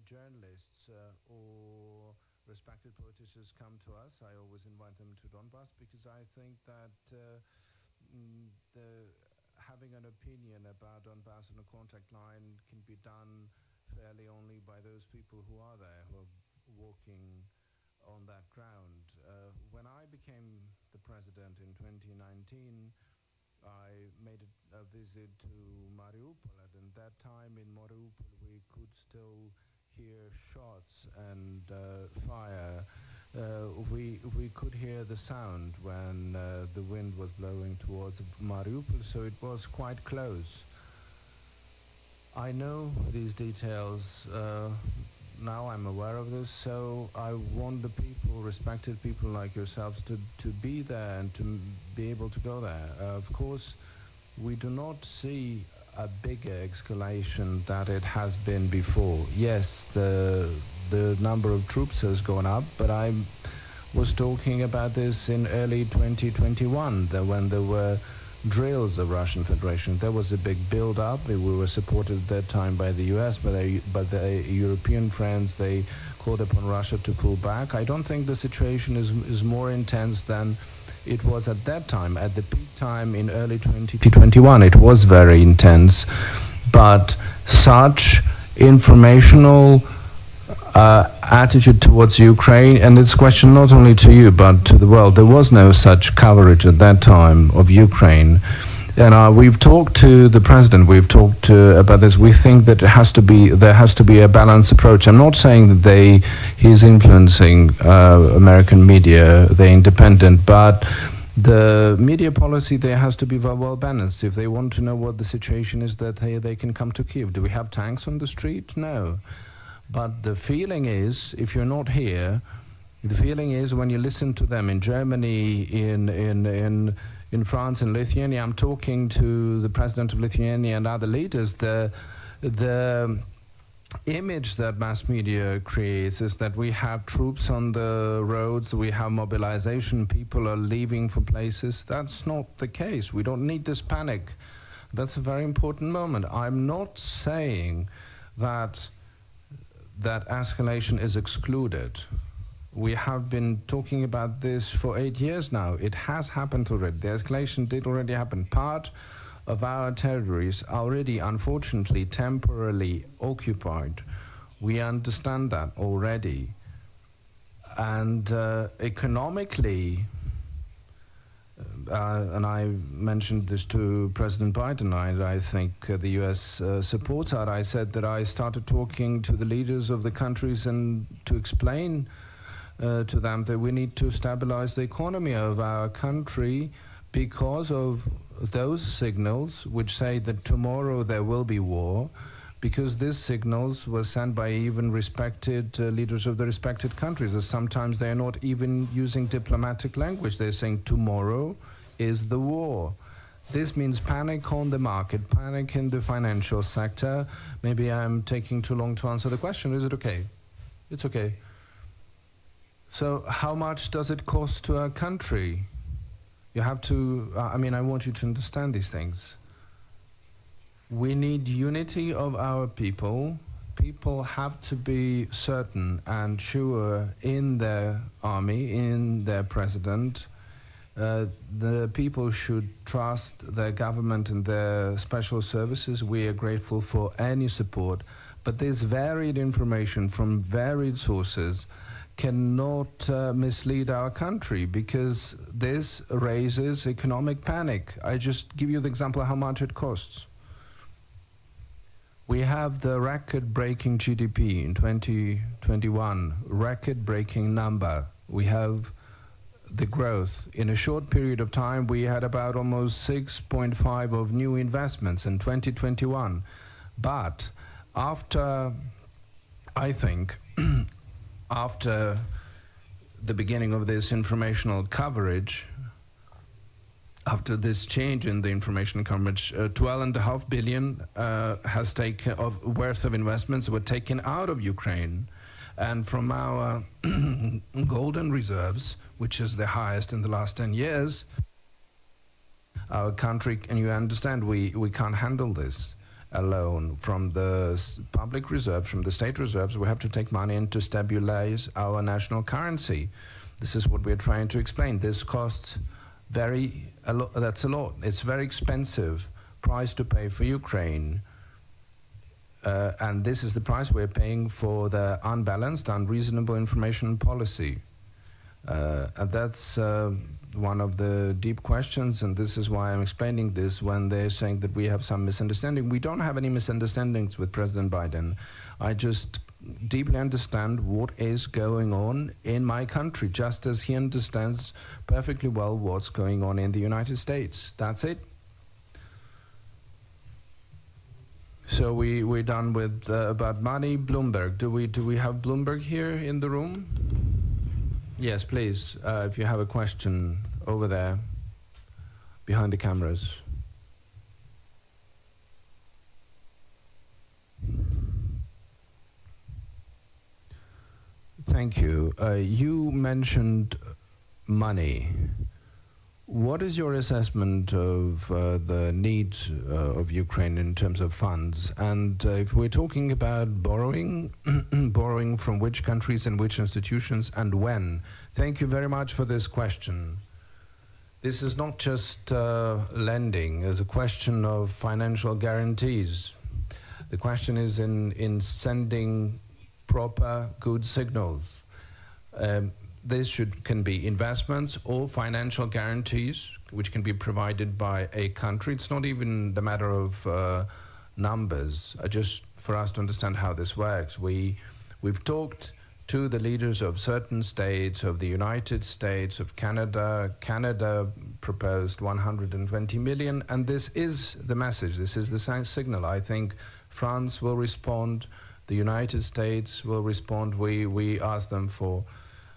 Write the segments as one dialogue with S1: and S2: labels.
S1: journalists or respected politicians come to us, I always invite them to Donbass because I think that having an opinion about Donbass on a contact line can be done fairly only by those people who are there, who are walking on that ground. When I became the president in 2019, I made a visit to Mariupol, and at that time in Mariupol we could still hear shots and fire. We could hear the sound when the wind was blowing towards Mariupol, so it was quite close. I know these details. Now I'm aware of this, so I want the people, respected people like yourselves, to be there and to be able to go there. Of course, we do not see a bigger escalation that it has been before. Yes, the number of troops has gone up, but I was talking about this in early 2021, when there were drills of Russian Federation. There was a big build-up. We were supported at that time by the US, but the European friends, they called upon Russia to pull back. I don't think the situation is more intense than it was at that time. At the peak time in early 2021, it was very intense, but such informational attitude towards Ukraine, and it's a question not only to you but to the world. There was no such coverage at that time of Ukraine, and we've talked to the president. We've talked about this. We think that there has to be a balanced approach. I'm not saying that he's influencing American media. They're independent, but the media policy there has to be well balanced. If they want to know what the situation is, that they can come to Kyiv. Do we have tanks on the street? No. But the feeling is, if you're not here, the feeling is when you listen to them in Germany, in France, in Lithuania. I'm talking to the president of Lithuania and other leaders. The image that mass media creates is that we have troops on the roads, we have mobilization, people are leaving for places. That's not the case. We don't need this panic. That's a very important moment. I'm not saying that escalation is excluded. We have been talking about this for 8 years now. It has happened already. The escalation did already happen. Part of our territories are already, unfortunately, temporarily occupied. We understand that already. And economically, and I mentioned this to President Biden, I think the US supports that. I said that I started talking to the leaders of the countries and to explain to them that we need to stabilize the economy of our country because of those signals which say that tomorrow there will be war, because these signals were sent by even respected leaders of the respected countries. Sometimes they are not even using diplomatic language. They're saying tomorrow is the war. This means panic on the market, panic in the financial sector. Maybe I'm taking too long to answer the question. Is it okay? It's okay. So how much does it cost to our country? You have to, I want you to understand these things. We need unity of our people. People have to be certain and sure in their army, in their president. The people should trust their government and their special services. We are grateful for any support. But this varied information from varied sources cannot mislead our country, because this raises economic panic. I just give you the example of how much it costs. We have the record-breaking GDP in 2021, record-breaking number. We have the growth. In a short period of time, we had about almost 6.5 of new investments in 2021. But after, I think, after the beginning of this informational coverage, after this change in the information coverage, 12.5 billion has taken worth of investments were taken out of Ukraine, and from our golden reserves, which is the highest in the last 10 years, our country, and you understand, we can't handle this. alone. From the public reserves, from the state reserves, we have to take money in to stabilize our national currency. This is what we're trying to explain. This costs that's a lot. It's very expensive price to pay for Ukraine. And this is the price we're paying for the unbalanced, unreasonable information policy. And that's one of the deep questions, and this is why I'm explaining this when they're saying that we have some misunderstanding. We don't have any misunderstandings with President Biden. I just deeply understand what is going on in my country, just as he understands perfectly well what's going on in the United States. That's it. So we're done with about money. Bloomberg. Do we have Bloomberg here in the room? Yes, please. If you have a question over there, behind the cameras. Thank you. You mentioned money. What is your assessment of the needs of Ukraine in terms of funds? And if we're talking about borrowing, borrowing from which countries and which institutions and when? Thank you very much for this question. This is not just lending. It's a question of financial guarantees. The question is in sending proper, good signals. This can be investments or financial guarantees, which can be provided by a country. It's not even the matter of numbers, just for us to understand how this works. We've talked to the leaders of certain states, of the United States, of Canada. Canada proposed 120 million, and this is the message. This is the signal. I think France will respond. The United States will respond. We asked them for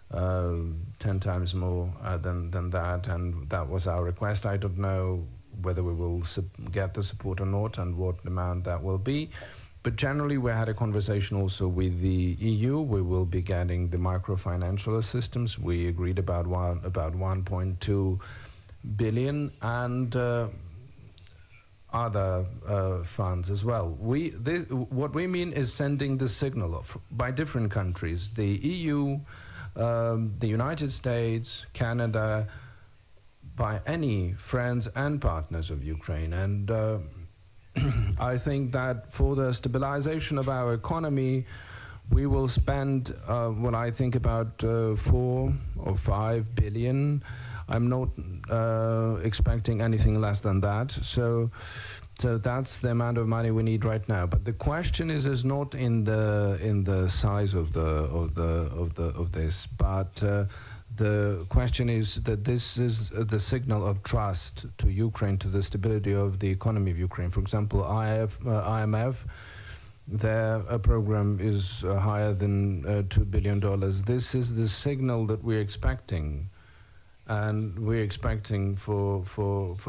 S1: 10 times more than that, and that was our request. I don't know whether we will get the support or not and what amount that will be, but generally we had a conversation also with the EU. We will be getting the microfinancial assistance. We agreed about 1.2 billion and other funds as well. What we mean is sending the signal by different countries, the EU, the United States, Canada, by any friends and partners of Ukraine. And I think that for the stabilization of our economy, we will spend, I think about 4 or 5 billion. I'm not expecting anything less than that. So that's the amount of money we need right now. But the question is not in the size of this, but the question is that this is the signal of trust to Ukraine, to the stability of the economy of Ukraine. For example, IMF, their program is higher than $2 billion. This is the signal that we're expecting. And we're expecting for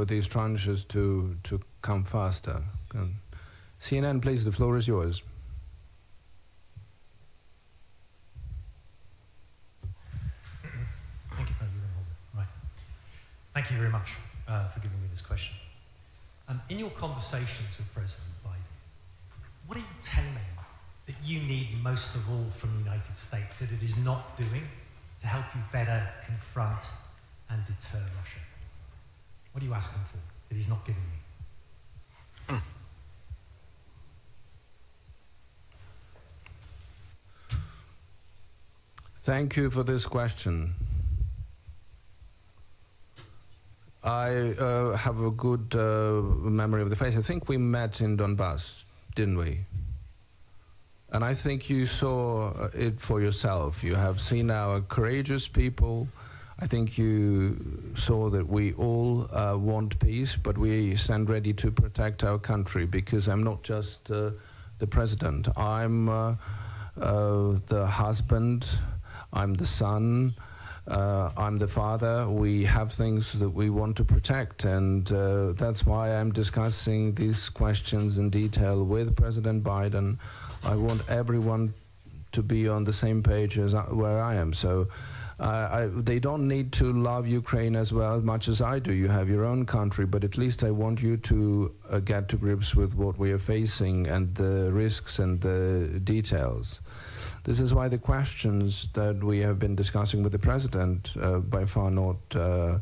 S1: these tranches to come faster. CNN, please, the floor is yours.
S2: Thank you, right. Thank you very much for giving me this question. In your conversations with President Biden, what are you telling him that you need most of all from the United States that it is not doing to help you better confront and deter Russia? What are you asking for that he's not giving you?
S1: Thank you for this question. I have a good memory of the face. I think we met in Donbass, didn't we? And I think you saw it for yourself. You have seen our courageous people. I think you saw that we all want peace, but we stand ready to protect our country, because I'm not just the president. I'm the husband, I'm the son, I'm the father. We have things that we want to protect, and that's why I'm discussing these questions in detail with President Biden. I want everyone to be on the same page as where I am. So They don't need to love Ukraine as much as I do. You have your own country, but at least I want you to get to grips with what we are facing and the risks and the details. This is why the questions that we have been discussing with the president, by far not the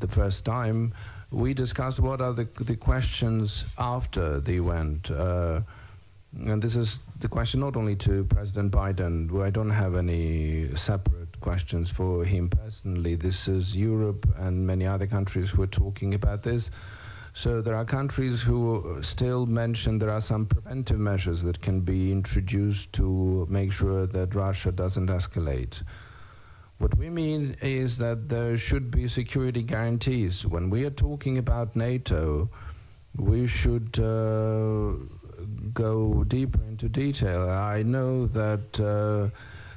S1: first time, we discussed what are the questions after the event. And this is the question not only to President Biden, where I don't have any separate questions for him personally. This is Europe and many other countries who are talking about this. So there are countries who still mention there are some preventive measures that can be introduced to make sure that Russia doesn't escalate. What we mean is that there should be security guarantees. When we are talking about NATO, we should go deeper into detail. I know that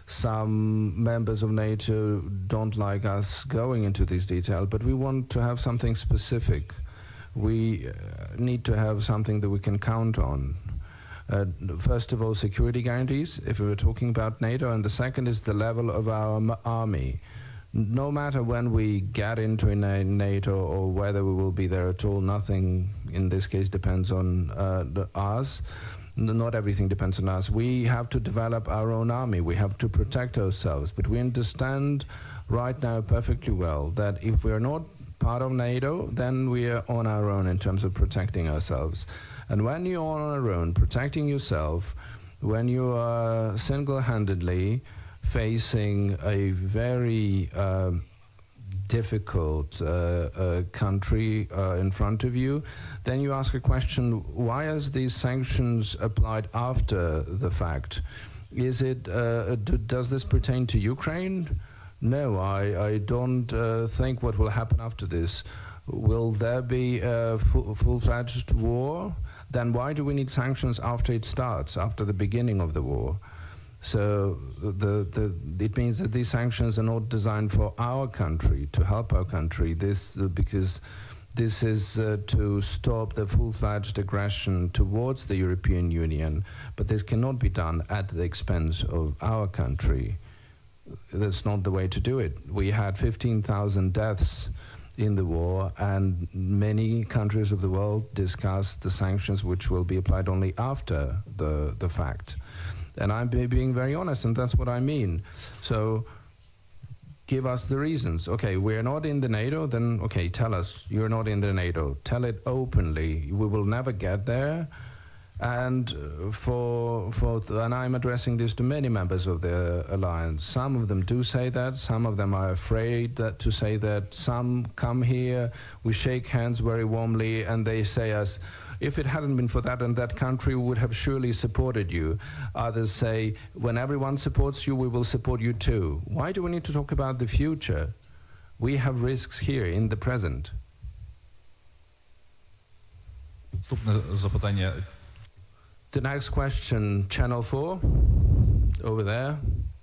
S1: some members of NATO don't like us going into this detail, but we want to have something specific. We need to have something that we can count on. First of all, security guarantees, if we were talking about NATO, and the second is the level of our army. No matter when we get into NATO or whether we will be there at all, nothing in this case depends on us. Not everything depends on us. We have to develop our own army. We have to protect ourselves. But we understand right now perfectly well that if we are not part of NATO, then we are on our own in terms of protecting ourselves. And when you're on your own, protecting yourself, when you are single-handedly facing a very difficult country in front of you, then you ask a question, why are these sanctions applied after the fact? Is it, does this pertain to Ukraine? No, I don't think what will happen after this. Will there be a full-fledged war? Then why do we need sanctions after it starts, after the beginning of the war? So it means that these sanctions are not designed for our country, to help our country. Because this is to stop the full-fledged aggression towards the European Union, but this cannot be done at the expense of our country. That's not the way to do it. We had 15,000 deaths in the war, and many countries of the world discussed the sanctions which will be applied only after the fact. And I'm being very honest, and that's what I mean. So give us the reasons. Okay, we're not in the NATO, then okay, tell us you're not in the NATO. Tell it openly. We will never get there. And and I'm addressing this to many members of the alliance. Some of them do say that, some of them are afraid to say that. Some come here, we shake hands very warmly, and they say us, if it hadn't been for that and that country, we would have surely supported you. Others say, when everyone supports you, we will support you too. Why do we need to talk about the future? We have risks here in the present.
S3: Наступне запитання.
S1: The next question, channel 4, over there,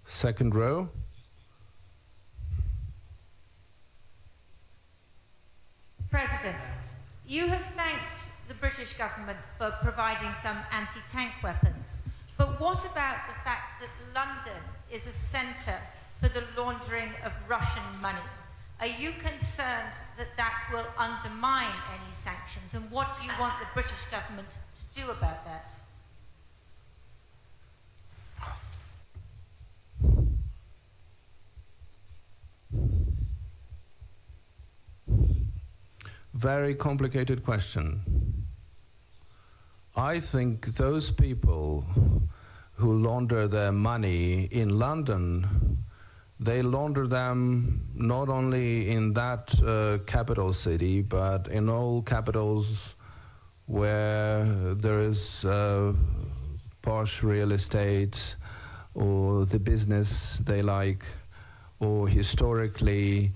S1: second row.
S4: President, you have thanked the British government for providing some anti-tank weapons, but what about the fact that London is a centre for the laundering of Russian money? Are you concerned that that will undermine any sanctions, and what do you want the British government to do about that?
S1: Very complicated question. I think those people who launder their money in London, they launder them not only in that capital city, but in all capitals where there is posh real estate, or the business they like, or historically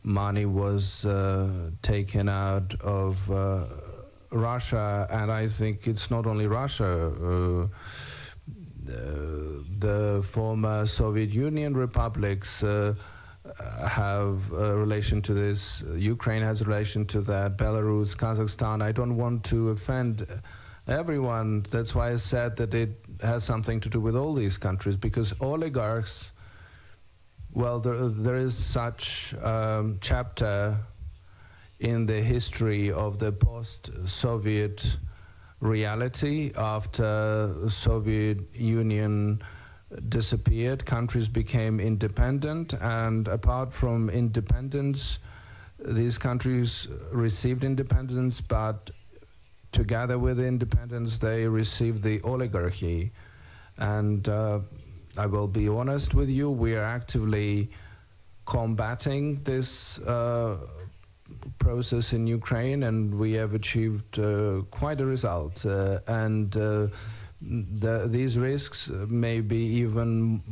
S1: money was taken out of Russia. And I think it's not only Russia. The former Soviet Union republics have a relation to this. Ukraine has a relation to that. Belarus, Kazakhstan. I don't want to offend everyone. That's why I said that it has something to do with all these countries, because oligarchs Well, there is such chapter in the history of the post-Soviet reality. After the Soviet Union disappeared, countries became independent, and apart from independence, these countries received independence, but together with independence, they received the oligarchy. And I will be honest with you, we are actively combating this process in Ukraine, and we have achieved quite a result. These risks may be even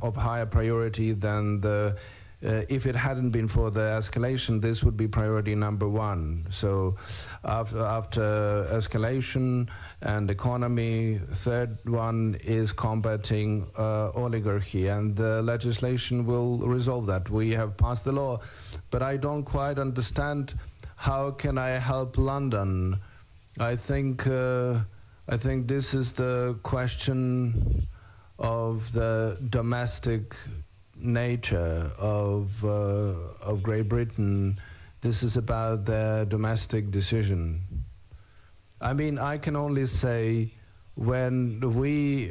S1: of higher priority than the if it hadn't been for the escalation, this would be priority number one. So after escalation and economy, third one is combating oligarchy, and the legislation will resolve that. We have passed the law, but I don't quite understand how can I help London. I think this is the question of the domestic nature of Great Britain. This is about their domestic decision. I mean, I can only say when we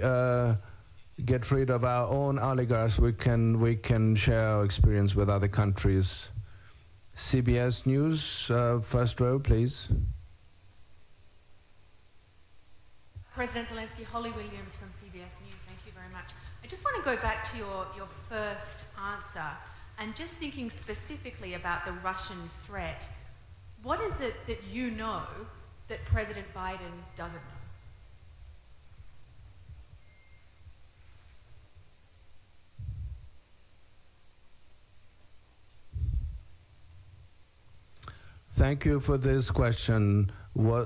S1: get rid of our own oligarchs, we can share our experience with other countries. CBS News, first row, please.
S5: President Zelensky, Holly Williams from CBS News. Thank you very much. I just want to go back to your first answer, and just thinking specifically about the Russian threat. What is it that you know that President Biden doesn't know?
S1: Thank you for this question.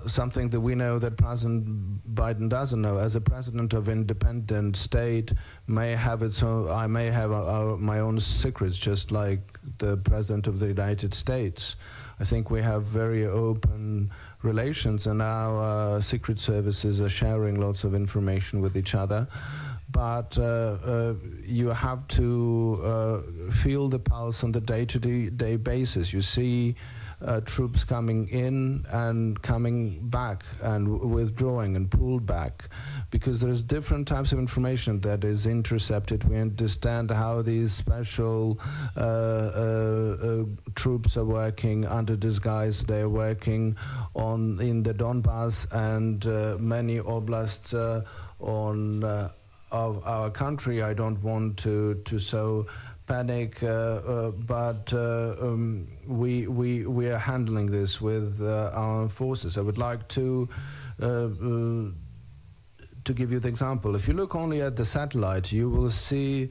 S1: Something that we know that President Biden doesn't know. As a president of independent state, may have its own. I may have my own secrets, just like the president of the United States. I think we have very open relations, and our secret services are sharing lots of information with each other. But you have to feel the pulse on the day-to-day basis. You see troops coming in and coming back and withdrawing and pulled back, because there's different types of information that is intercepted. We understand how these special troops are working under disguise. They're working in the Donbass and many oblasts of our country. I don't want to sow panic, but we are handling this with our forces. I would like to give you the example. If you look only at the satellite, you will see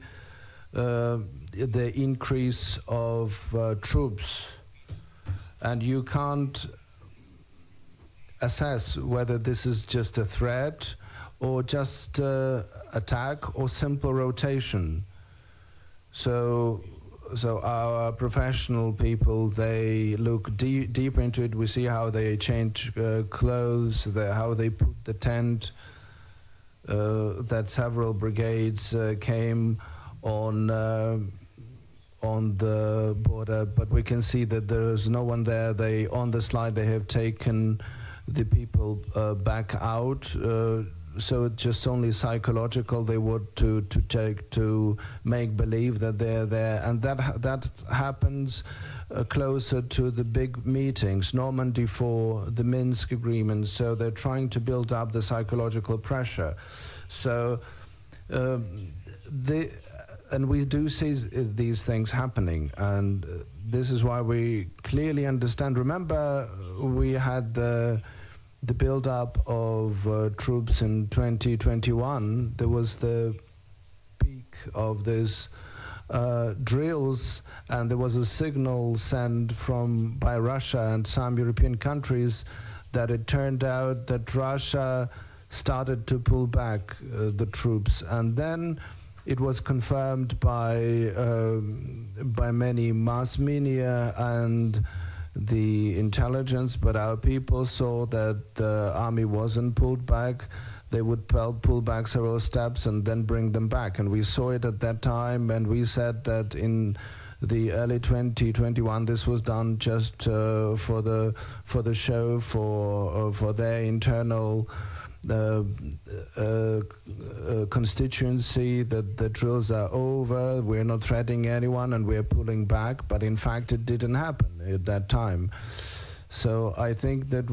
S1: the increase of troops, and you can't assess whether this is just a threat or just attack or simple rotation. So our professional people, they look deeper into it. We see how they change clothes, how they put the tent, that several brigades came on the border, but we can see that there is no one there. On the slide, they have taken the people back out. So it's just only psychological. They want to make believe that they're there, and that happens closer to the big meetings, Normandy 4, the Minsk agreement. So they're trying to build up the psychological pressure. So and we do see these things happening, and this is why we clearly understand. Remember, we had the build-up of troops in 2021. There was the peak of these drills, and there was a signal sent by Russia and some European countries that it turned out that Russia started to pull back the troops, and then it was confirmed by many mass media and the intelligence, but our people saw that the army wasn't pulled back. they would pull back several steps and then bring them back. And we saw it at that time, and we said that in the early 2021 this was done just for the show, for their internal constituency, that the drills are over, we're not threatening anyone and we're pulling back. But in fact it didn't happen at that time. So I think that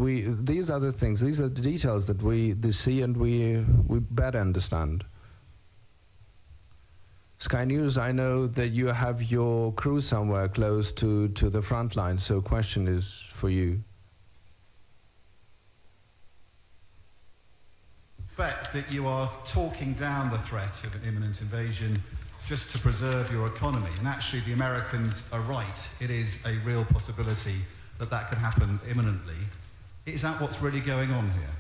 S1: these are the things, these are the details that we see and we better understand. Sky News, I know that you have your crew somewhere close to the front line, so question is for you.
S6: Fact that you are talking down the threat of an imminent invasion just to preserve your economy, and actually the Americans are right. It is a real possibility that can happen imminently. Is that what's really going on here?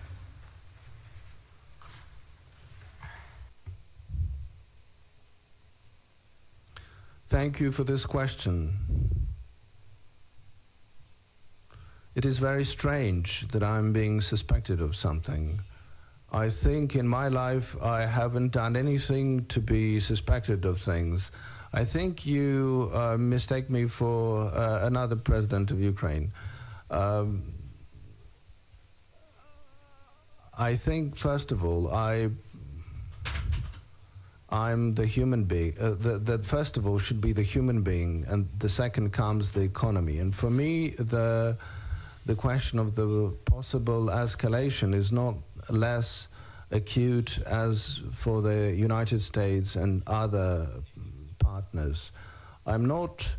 S1: Thank you for this question. It is very strange that I'm being suspected of something. I think in my life I haven't done anything to be suspected of things. I think you mistake me for another president of Ukraine. I think, first of all, I'm the human being. That first of all should be the human being, and the second comes the economy. And for me, the question of the possible escalation is not less acute as for the United States and other partners. I'm not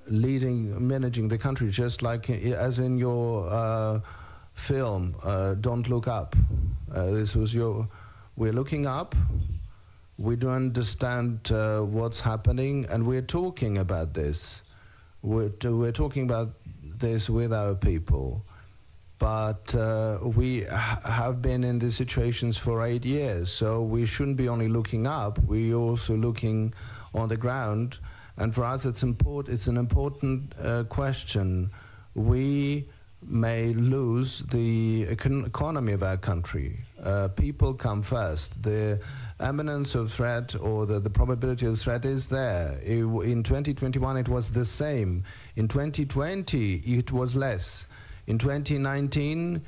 S1: managing the country just like as in your film, Don't Look Up. This was we're looking up, we do understand what's happening, and we're talking about this. We're talking about this with our people. But we have been in these situations for 8 years, so we shouldn't be only looking up, we're also looking on the ground. And for us it's an important question. We may lose the economy of our country. People come first. The imminence of threat or the probability of threat is there. In 2021 it was the same. In 2020 it was less. In 2019,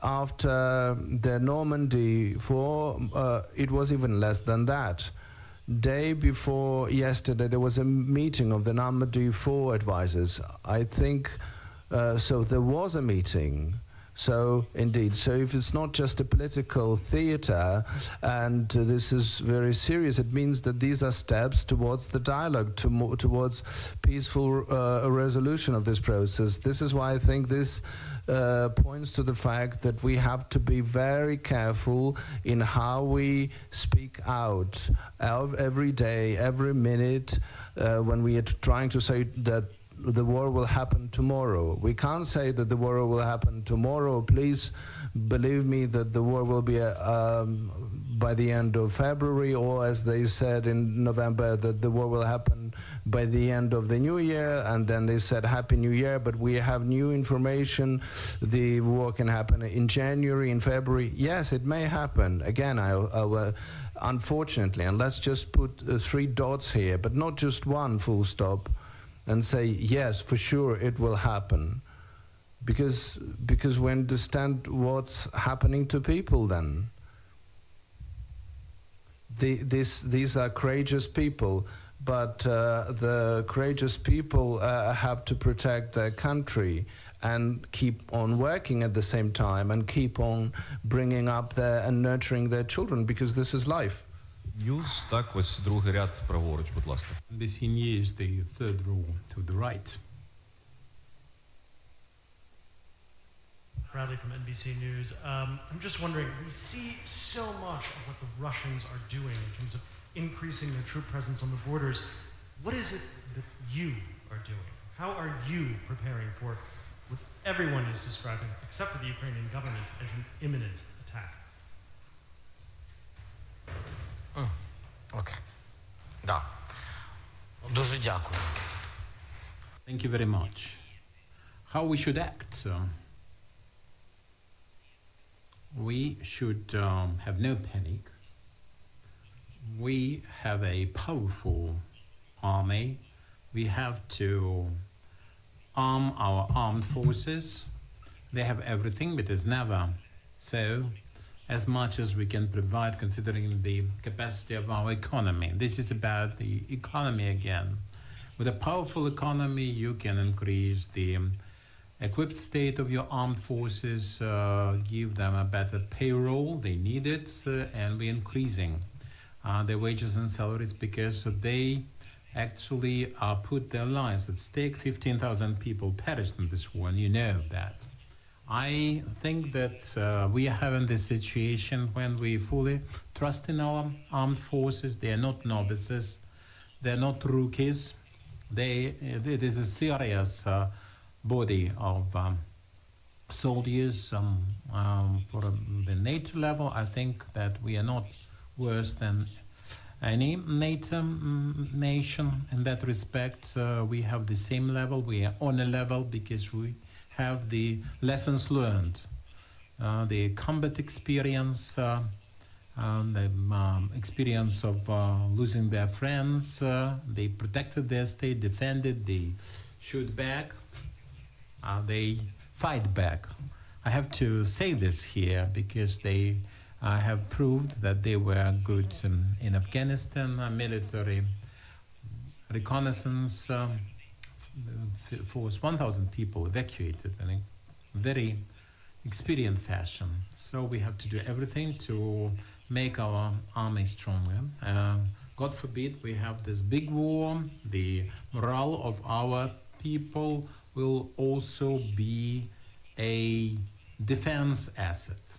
S1: after the Normandy war, it was even less than that. Day before yesterday, there was a meeting of the Normandy 4 advisors. I think, so there was a meeting. So, indeed, so if it's not just a political theater, and this is very serious, it means that these are steps towards the dialogue, towards peaceful resolution of this process. This is why I think this points to the fact that we have to be very careful in how we speak out every day, every minute, when we are trying to say that the war will happen tomorrow. We can't say that the war will happen tomorrow. Please believe me that the war will be by the end of February, or as they said in November, that the war will happen by the end of the new year, and then they said Happy New Year, but we have new information. The war can happen in January, in February. Yes, it may happen. Again, unfortunately, and let's just put 3 dots here, but not just one full stop, and say, yes, for sure it will happen. Because we understand what's happening to people then. These are courageous people, but the courageous people have to protect their country and keep on working at the same time and keep on bringing up and nurturing their children, because this is life.
S3: News, так, ось другий ряд праворуч, будь ласка.
S7: NBC News, the third row to the right.
S8: Bradley from NBC News. I'm just wondering, we see so much of what the Russians are doing in terms of increasing their troop presence on the borders. What is it that you are doing? How are you preparing for what everyone is describing, except for the Ukrainian government, as an imminent attack?
S9: Окей. Да. Дуже дякую.
S7: Thank you very much. How we should act? we should have no panic. We have a powerful army. We have to arm our armed forces. They have everything, but it's never so as much as we can provide considering the capacity of our economy. This is about the economy again. With a powerful economy, you can increase the equipped state of your armed forces, give them a better payroll, they need it, and we're increasing their wages and salaries because they actually put their lives at stake. 15,000 people perished in this war, and you know that. I think that we are having this situation when we fully trust in our armed forces. They are not novices, they're not rookies. It is a serious body of soldiers. For the NATO level, I think that we are not worse than any NATO nation in that respect. We have the same level, we are on a level because we have the lessons learned, the combat experience, the experience of losing their friends. They protected their state, defended, they shoot back, they fight back. I have to say this here because they have proved that they were good in Afghanistan, military reconnaissance force, 1,000 people evacuated in a very experienced fashion. So we have to do everything to make our army stronger. God forbid we have this big war, the morale of our people will also be a defense asset.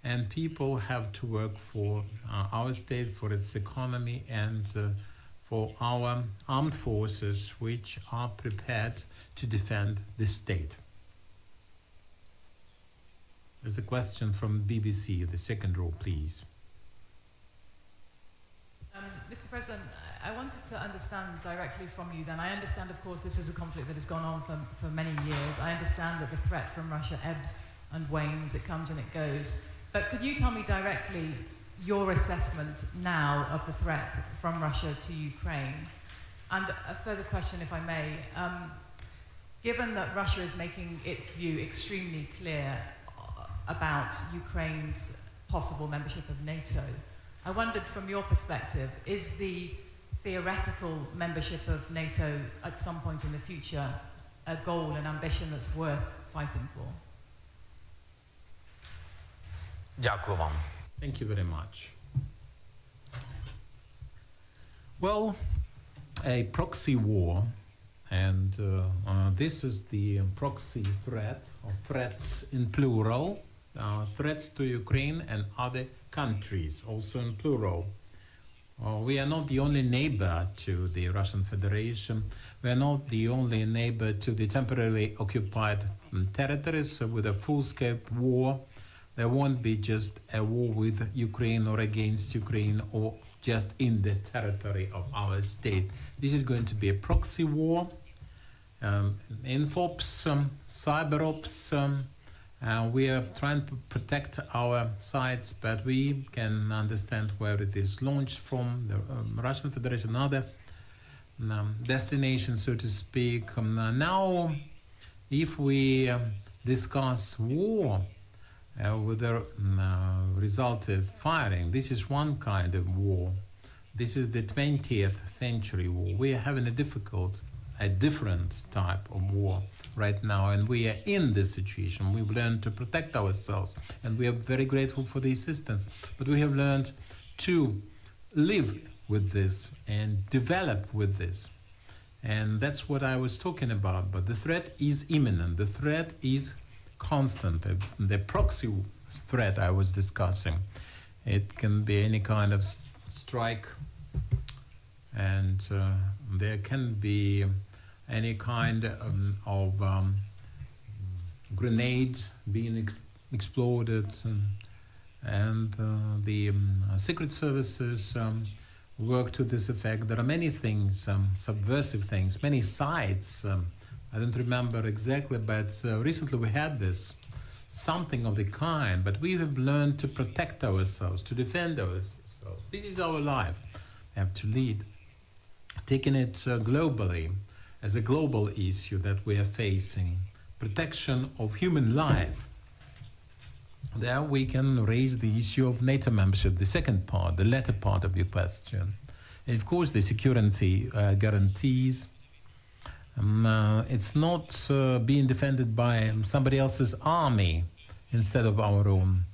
S7: And people have to work for our state, for its economy, and for our armed forces, which are prepared to defend the state. There's a question from BBC, the second row, please.
S10: Mr. President, I wanted to understand directly from you then. I understand, of course, this is a conflict that has gone on for many years. I understand that the threat from Russia ebbs and wanes, it comes and it goes. But could you tell me directly your assessment now of the threat from Russia to Ukraine? And a further question, if I may. Given that Russia is making its view extremely clear about Ukraine's possible membership of NATO, I wondered from your perspective, is the theoretical membership of NATO at some point in the future a goal, an ambition that's worth fighting for?
S9: Дякую вам.
S7: Thank you very much. Well, a proxy war, and this is the proxy threat, or threats in plural, threats to Ukraine and other countries, also in plural. We are not the only neighbor to the Russian Federation. We are not the only neighbor to the temporarily occupied territories. With a full-scale war, there won't be just a war with Ukraine or against Ukraine or just in the territory of our state. This is going to be a proxy war, info-ops, cyber-ops. We are trying to protect our sites, but we can understand where it is launched from, the Russian Federation, other destinations, so to speak. Now, if we discuss war with the result of firing, this is one kind of war. This is the 20th century war. We are having a different type of war right now, and we are in this situation. We've learned to protect ourselves, and we are very grateful for the assistance. But we have learned to live with this and develop with this. And that's what I was talking about. But the threat is imminent. The threat is constant. The proxy threat I was discussing, it can be any kind of strike, and there can be any kind of grenade being exploded, and the secret services work to this effect. There are many things, subversive things, many sites. I don't remember exactly, but recently we had this something of the kind, but we have learned to protect ourselves, to defend ourselves. This is our life. We have to lead, taking it globally as a global issue that we are facing, protection of human life. There we can raise the issue of NATO membership, the second part, the latter part of your question. And of course, the security guarantees. It's not being defended by somebody else's army instead of our own.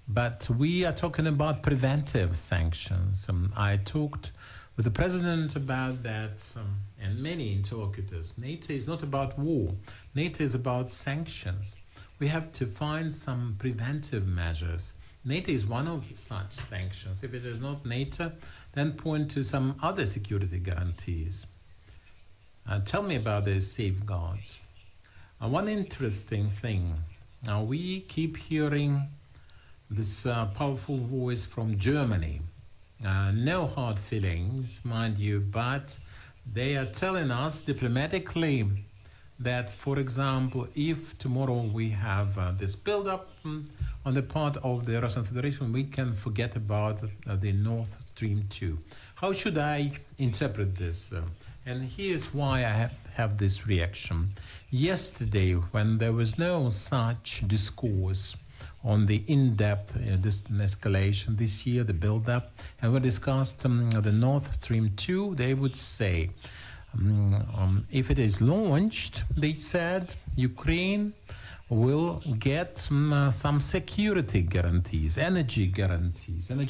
S7: But we are talking about preventive sanctions. I talked with the president about that and many interlocutors. NATO is not about war. NATO is about sanctions. We have to find some preventive measures. NATO is one of such sanctions. If it is not NATO, then point to some other security guarantees. Tell me about those safeguards. One interesting thing. We keep hearing this powerful voice from Germany. No hard feelings, mind you, but they are telling us diplomatically that, for example, if tomorrow we have this build-up on the part of the Russian Federation, we can forget about the Nord Stream 2. How should I interpret this? And here's why I have this reaction. Yesterday, when there was no such discourse on the in-depth escalation this year, the build-up, and we discussed the Nord Stream 2, they would say, if it is launched, they said, Ukraine will get some security guarantees, energy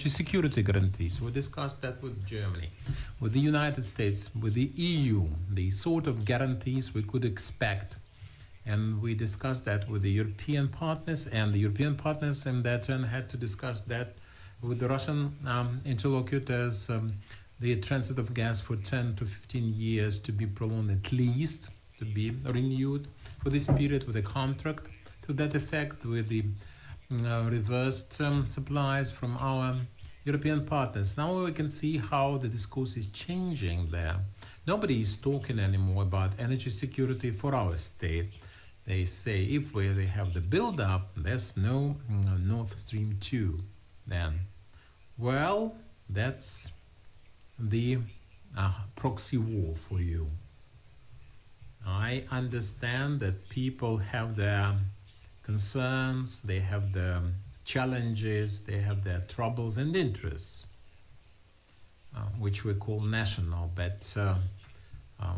S7: security guarantees. We discussed that with Germany, with the United States, with the EU, the sort of guarantees we could expect. And we discussed that with the European partners, and the European partners in their turn had to discuss that with the Russian interlocutors, the transit of gas for 10 to 15 years to be prolonged at least, to be renewed for this period with a contract to that effect, with the reversed supplies from our European partners. Now we can see how the discourse is changing there. Nobody is talking anymore about energy security for our state. They say if we have the build-up, there's no Nord Stream 2 then. Well, that's the proxy war for you. I understand that people have their concerns, they have their challenges, they have their troubles and interests, which we call national, but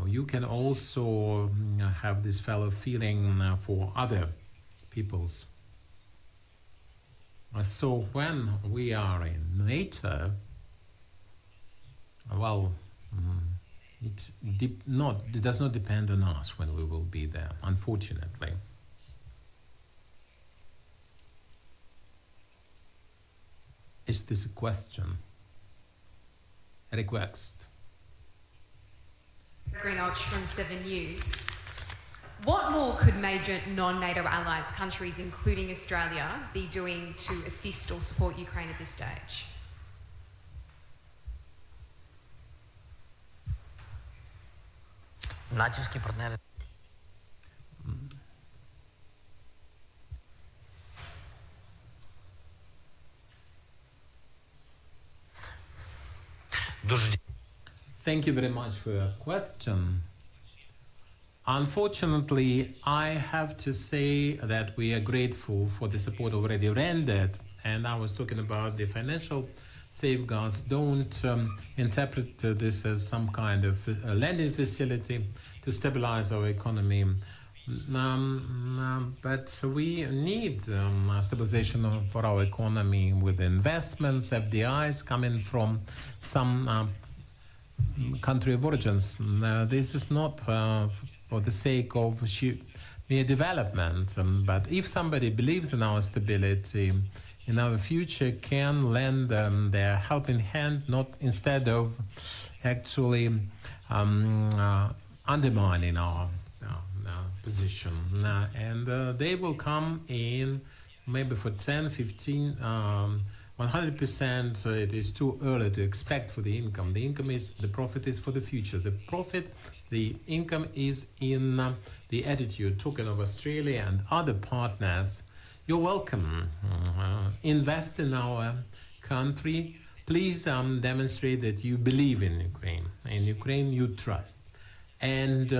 S7: you can also have this fellow feeling for other peoples. So when we are in NATO, well, it does not depend on us when we will be there, unfortunately. Is this a question? A request?
S11: Greenwich from 7 News. What more could major non-NATO allies, countries including Australia, be doing to assist or support Ukraine at this stage?
S9: Натиски партнери.
S7: Thank you very much for your question. Unfortunately, I have to say that we are grateful for the support already rendered, and I was talking about the financial safeguards. Don't interpret this as some kind of lending facility to stabilize our economy. But we need stabilization for our economy with investments, FDIs coming from some country of origins. This is not for the sake of mere development, but if somebody believes in our stability, in our future, can lend their helping hand, not instead of actually undermining our position. And they will come in maybe for 10, 15, 100%. It is too early to expect for the income. The income is, the profit is for the future. The profit, the income is in the attitude, talking of Australia and other partners, You're welcome. Invest in our country. Please demonstrate that you believe in Ukraine. In Ukraine, you trust. And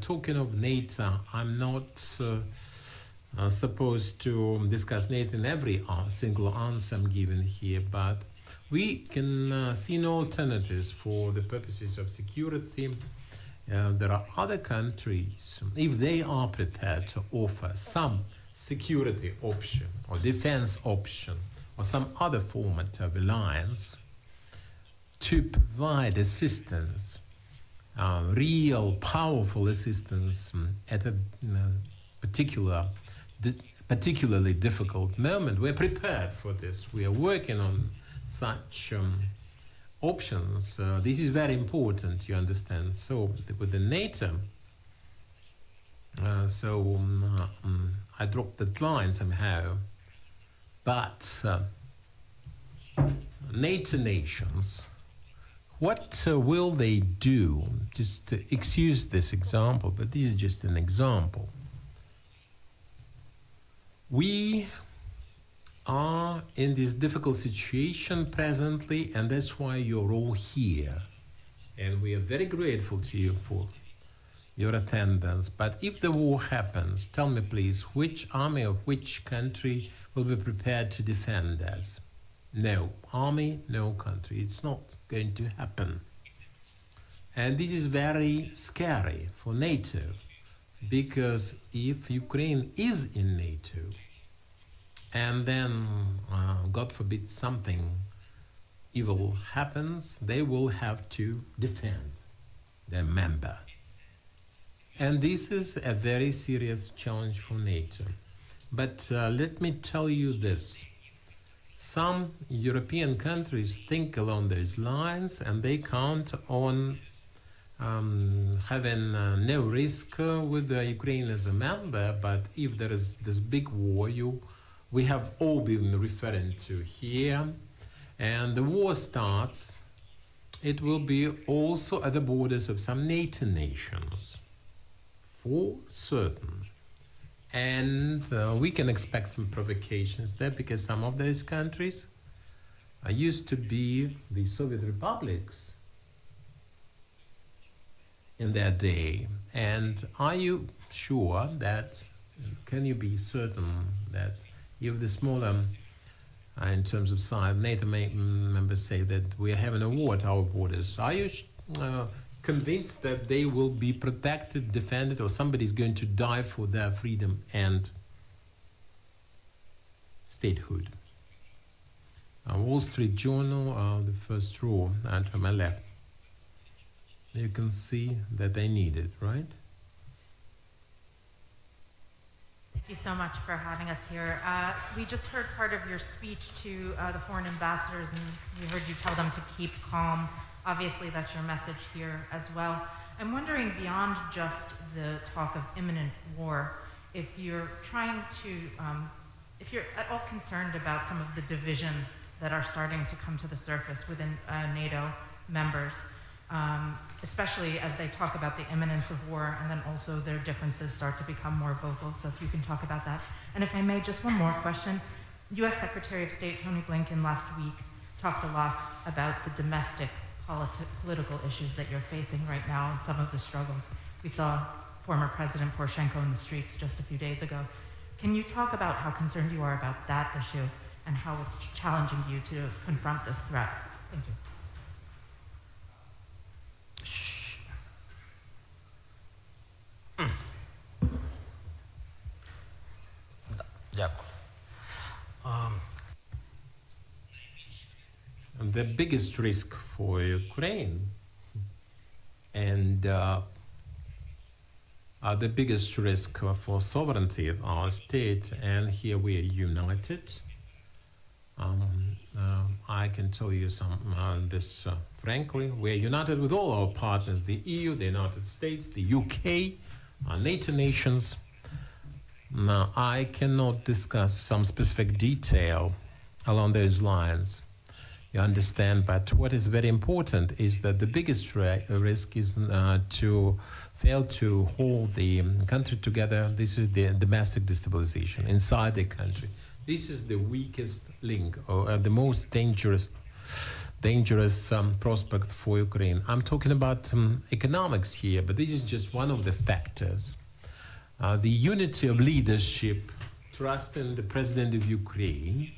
S7: talking of NATO, I'm not supposed to discuss NATO in every single answer I'm giving here, but we can see no alternatives for the purposes of security. There are other countries, if they are prepared to offer some security option or defense option or some other format of alliance to provide assistance, real powerful assistance at a particularly difficult moment. We're prepared for this. We are working on such options. This is very important, you understand. So with the NATO, I dropped that line somehow, but NATO nations, what will they do? Just to excuse this example, but this is just an example. We are in this difficult situation presently, and that's why you're all here. And we are very grateful to you for your attendance. But if the war happens, tell me please, which army of which country will be prepared to defend us? No army, no country. It's not going to happen. And this is very scary for NATO, because if Ukraine is in NATO, and then, God forbid, something evil happens, they will have to defend their member. And this is a very serious challenge for NATO. But let me tell you this. Some European countries think along those lines, and they count on having no risk with Ukraine as a member. But if there is this big war we have all been referring to here, and the war starts, it will be also at the borders of some NATO nations, for certain. And we can expect some provocations there, because some of those countries used to be the Soviet republics in their day. And are you sure that, can you be certain that if the smaller, in terms of size, NATO members say that we are having a war at our borders, are you convinced that they will be protected, defended, or somebody's going to die for their freedom and statehood? Wall Street Journal, the first row, and to my left. You can see that they need it, right?
S12: Thank you so much for having us here. We just heard part of your speech to the foreign ambassadors, and we heard you tell them to keep calm. Obviously, that's your message here as well. I'm wondering, beyond just the talk of imminent war, if you're trying to, if you're at all concerned about some of the divisions that are starting to come to the surface within NATO members, especially as they talk about the imminence of war, and then also their differences start to become more vocal. So if you can talk about that. And if I may, just one more question. U.S. Secretary of State Tony Blinken last week talked a lot about the domestic political issues that you're facing right now and some of the struggles. We saw former President Poroshenko in the streets just a few days ago. Can you talk about how concerned you are about that issue and how it's challenging you to confront this threat? Thank you.
S7: The biggest risk for Ukraine and the biggest risk for sovereignty of our state, and here we are united. I can tell you this frankly. We are united with all our partners, the EU, the United States, the UK, NATO nations. Now, I cannot discuss some specific detail along those lines. you understand. But what is very important is that the biggest risk is to fail to hold the country together. This is the domestic destabilization inside the country. This is the weakest link, or the most dangerous prospect for Ukraine. I'm talking about economics here, but this is just one of the factors. The unity of leadership, trust in the president of Ukraine,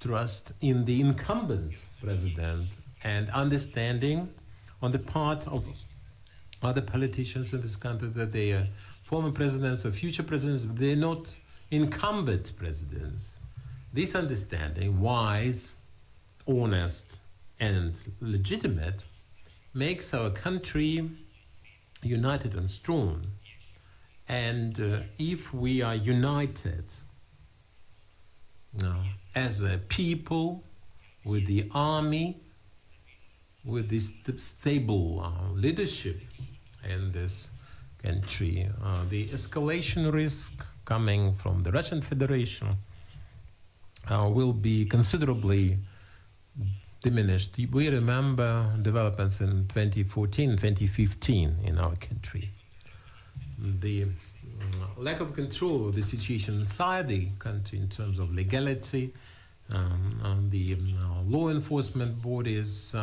S7: trust in the incumbent president, and understanding on the part of other politicians in this country that they are former presidents or future presidents, they're not incumbent presidents. This understanding, wise, honest, and legitimate, makes our country united and strong. And if we are united as a people, with the army, with this stable leadership in this country, the escalation risk coming from the Russian Federation will be considerably diminished. We remember developments in 2014, 2015 in our country. The lack of control of the situation inside the country in terms of legality, the law enforcement bodies,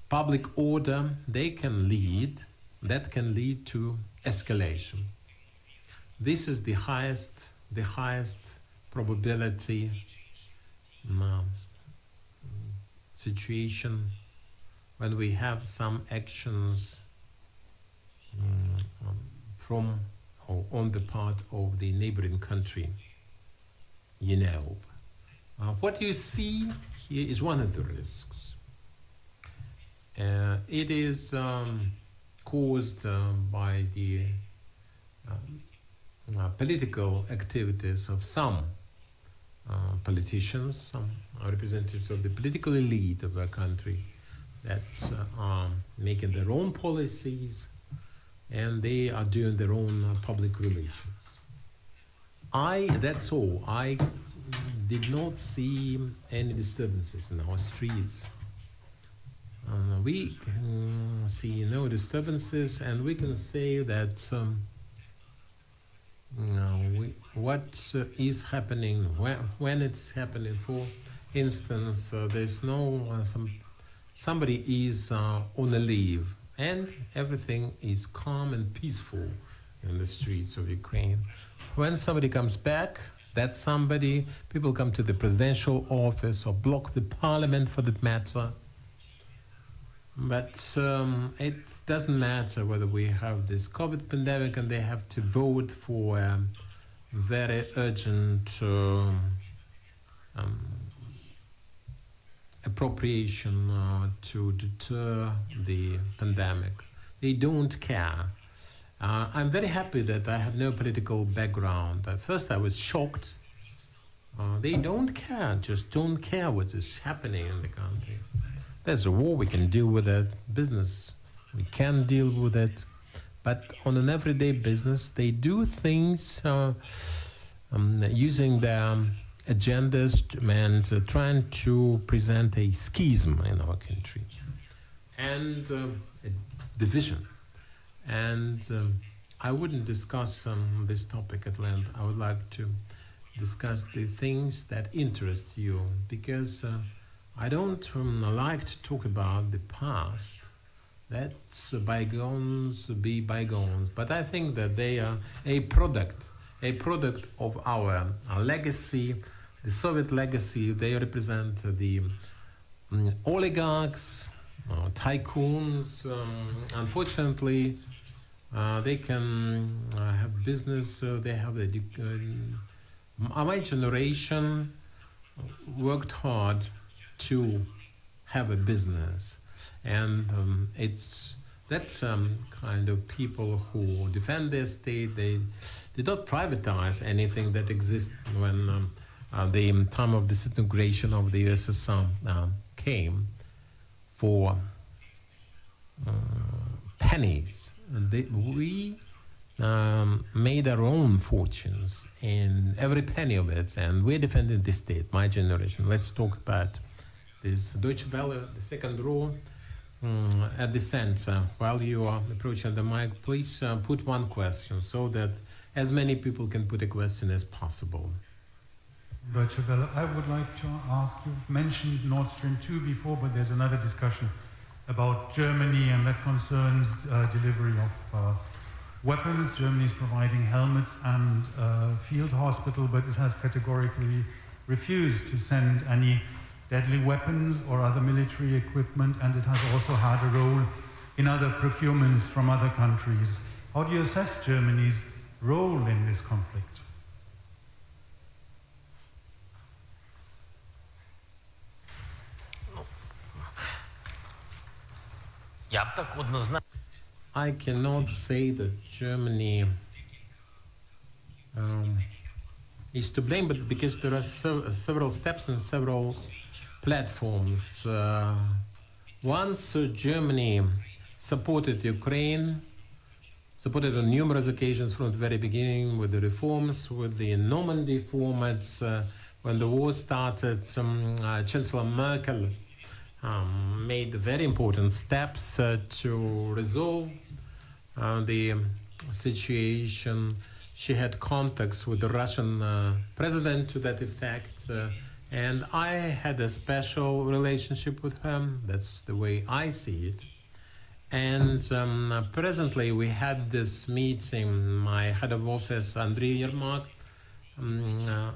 S7: public order, that can lead to escalation. This is the highest probability situation when we have some actions from or on the part of the neighboring country. What you see here is one of the risks. It is caused by the political activities of some politicians, some representatives of the political elite of our country that are making their own policies, and they are doing their own public relations. That's all. I did not see any disturbances in our streets. We see no disturbances, and we can say that what is happening, when it's happening. For instance, there's no somebody is on a leave, and everything is calm and peaceful in the streets of Ukraine. When somebody comes back, that somebody, people come to the presidential office or block the parliament for that matter. But it doesn't matter whether we have this COVID pandemic and they have to vote for very urgent appropriation to deter the pandemic. They don't care. I'm very happy that I have no political background. At first I was shocked. They don't care, just don't care what is happening in the country. There's a war, we can deal with that. Business, we can deal with it. But on an everyday business, they do things using their agendas and trying to present a schism in our country and a division. And I wouldn't discuss this topic at length. I would like to discuss the things that interest you, because I don't like to talk about the past. That's bygones be bygones. But I think that they are a product of our legacy, the Soviet legacy. They represent the oligarchs, tycoons. Unfortunately, they can have business. They have my generation worked hard to have a business, and that's kind of people who defend their state. They did not privatize anything that exists. When the time of disintegration of the USSR came, for pennies, we made our own fortunes in every penny of it, and we're defending the state. My generation. Let's talk about This Deutsche Welle, the second row, at the center. While you are approaching the mic, please put one question so that as many people can put a question as possible.
S13: Deutsche Welle, I would like to ask, you've mentioned Nord Stream 2 before, but there's another discussion about Germany, and that concerns delivery of weapons. Germany is providing helmets and field hospital, but it has categorically refused to send any deadly weapons or other military equipment, and it has also had a role in other procurements from other countries. How do you assess Germany's role in this conflict?
S7: I cannot say that Germany is to blame, but because there are several steps and several platforms. Once Germany supported Ukraine, supported on numerous occasions from the very beginning with the reforms, with the Normandy formats. When the war started, Chancellor Merkel made very important steps to resolve the situation. She had contacts with the Russian president to that effect, and I had a special relationship with him. That's the way I see it. And presently we had this meeting. My head of office, Andriy Yermak,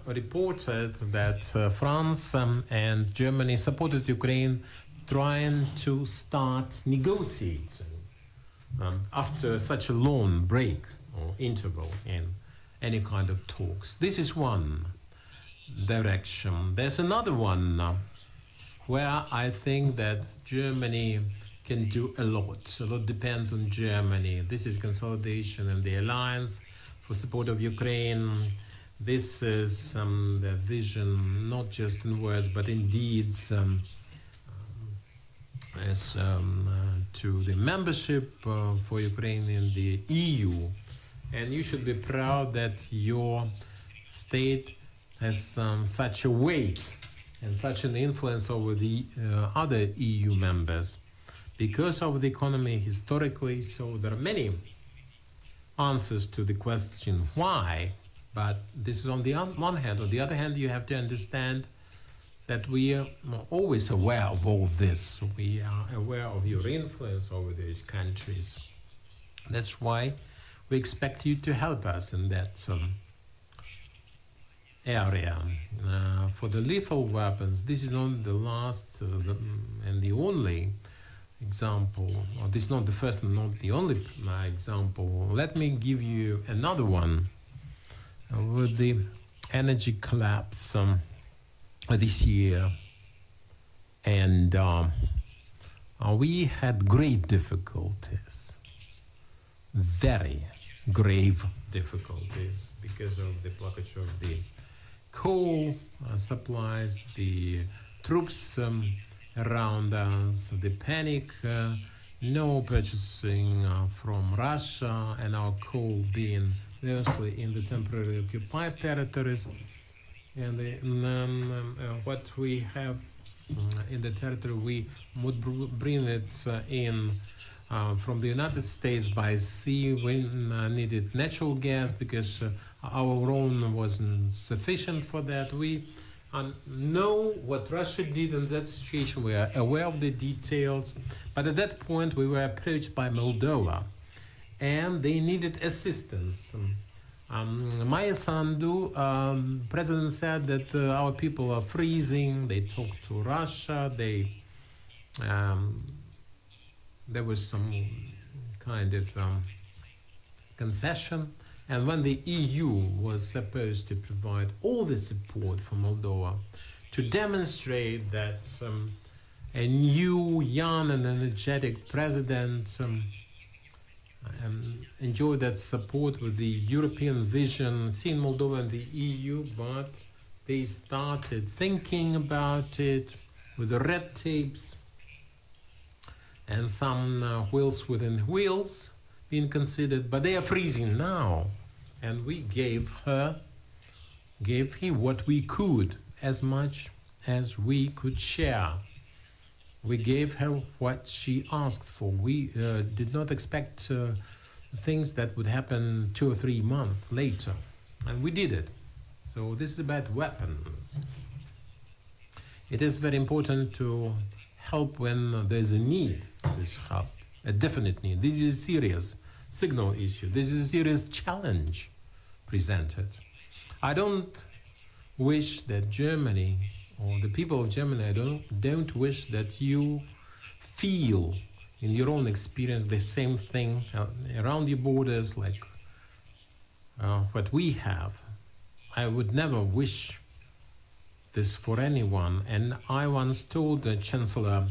S7: reported that France and Germany supported Ukraine trying to start negotiating after such a long break or interval in any kind of talks. This is one direction. There's another one where I think that Germany can do a lot. A lot depends on Germany. This is consolidation in the alliance for support of Ukraine. This is the vision, not just in words, but in deeds, as to the membership for Ukraine in the EU. And you should be proud that your state has such a weight and such an influence over the other EU members because of the economy historically. So there are many answers to the question why, but this is on the one hand. On the other hand, you have to understand that we are always aware of all this. We are aware of your influence over these countries. That's why we expect you to help us in that area. For the lethal weapons, this is not the last and the only example, or this is not the first and not the only example. Let me give you another one. With the energy collapse this year, and we had great difficulties, very grave difficulties, because of the blockage of the coal supplies, the troops around us, the panic, no purchasing from Russia, and our coal being mostly in the temporarily occupied territories. And what we have in the territory, we would bring it in from the United States by sea. We needed natural gas because our own wasn't sufficient for that. We know what Russia did in that situation. We are aware of the details. But at that point, we were approached by Moldova, and they needed assistance. Maya Sandu, president, said that our people are freezing. They talked to Russia. There was some kind of concession. And when the EU was supposed to provide all the support for Moldova to demonstrate that a new, young and energetic president enjoy that support with the European vision, seeing Moldova and the EU, but they started thinking about it with the red tapes and some wheels within wheels being considered, but they are freezing now. And we gave him what we could, as much as we could share We gave her what she asked for. We did not expect things that would happen 2 or 3 months later, and we did it. So this is about weapons. It is very important to help when there's a need. This help, a definite need. This is a serious signal issue. This is a serious challenge presented. I don't wish that Germany, or the people of Germany, I don't wish that you feel in your own experience the same thing around your borders like what we have. I would never wish this for anyone. And I once told Chancellor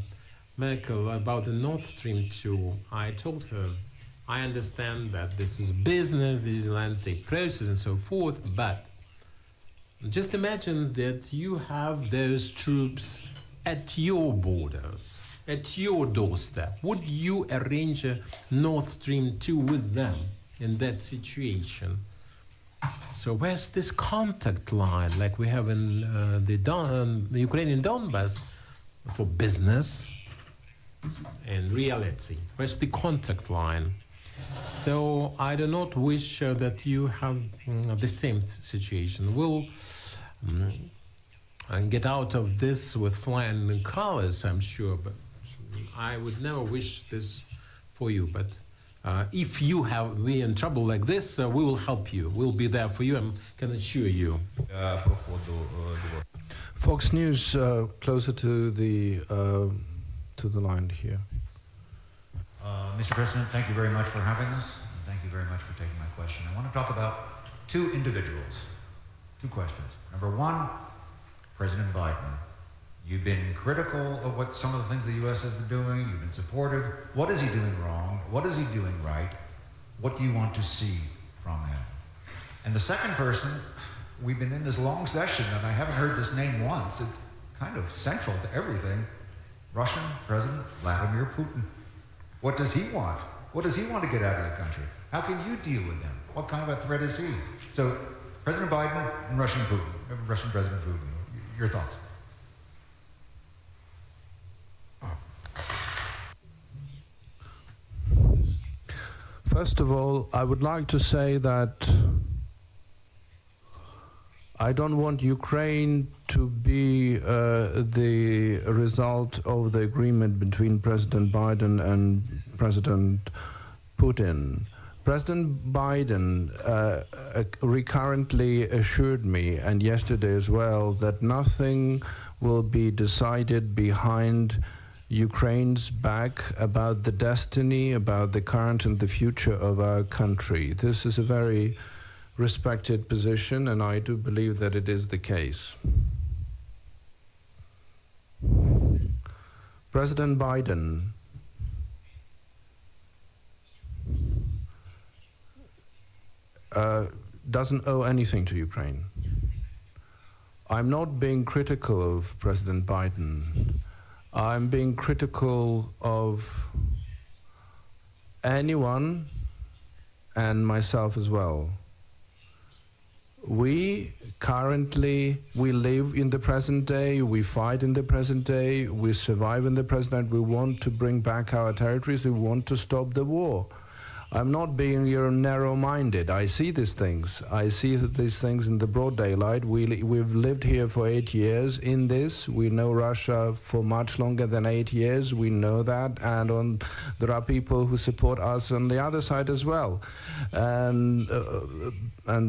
S7: Merkel about the Nord Stream 2. I told her, I understand that this is business, this is a lengthy process and so forth, but just imagine that you have those troops at your borders, at your doorstep. Would you arrange a Nord Stream 2 with them in that situation? So where's this contact line like we have in the Ukrainian Donbass for business and reality? Where's the contact line? So I do not wish that you have the same situation. We'll get out of this with flying colors, I'm sure, but I would never wish this for you. But if you have been in trouble like this, we will help you. We'll be there for you, I can assure you.
S1: Fox News, closer to the line here.
S14: Mr. President, thank you very much for having us. And thank you very much for taking my question. I want to talk about 2 individuals. 2 questions. Number 1, President Biden. You've been critical of what some of the things the U.S. has been doing. You've been supportive. What is he doing wrong? What is he doing right? What do you want to see from him? And the second person, we've been in this long session and I haven't heard this name once. It's kind of central to everything. Russian President Vladimir Putin. What does he want? What does he want to get out of your country? How can you deal with him? What kind of a threat is he? So, President Biden and Russian President Putin. Your thoughts?
S1: First of all, I would like to say that I don't want Ukraine to be the result of the agreement between President Biden and President Putin. President Biden recurrently assured me, and yesterday as well, that nothing will be decided behind Ukraine's back about the destiny, about the current and the future of our country. This is a very respected position, and I do believe that it is the case. President Biden doesn't owe anything to Ukraine. I'm not being critical of President Biden. I'm being critical of anyone and myself as well. We live in the present day, we fight in the present day, we survive in the present day, we want to bring back our territories, we want to stop the war. I'm not being narrow-minded. I see these things. I see these things in the broad daylight. We've lived here for 8 years in this. We know Russia for much longer than 8 years. We know that. And there are people who support us on the other side as well. And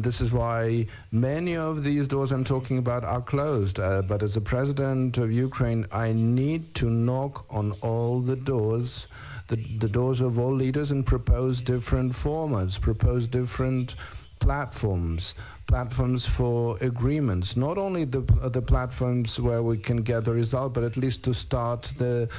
S1: this is why many of these doors I'm talking about are closed. But as a president of Ukraine, I need to knock on all the doors, the doors of all leaders, and propose different formats, propose different platforms for agreements. Not only the platforms where we can get a result, but at least to start the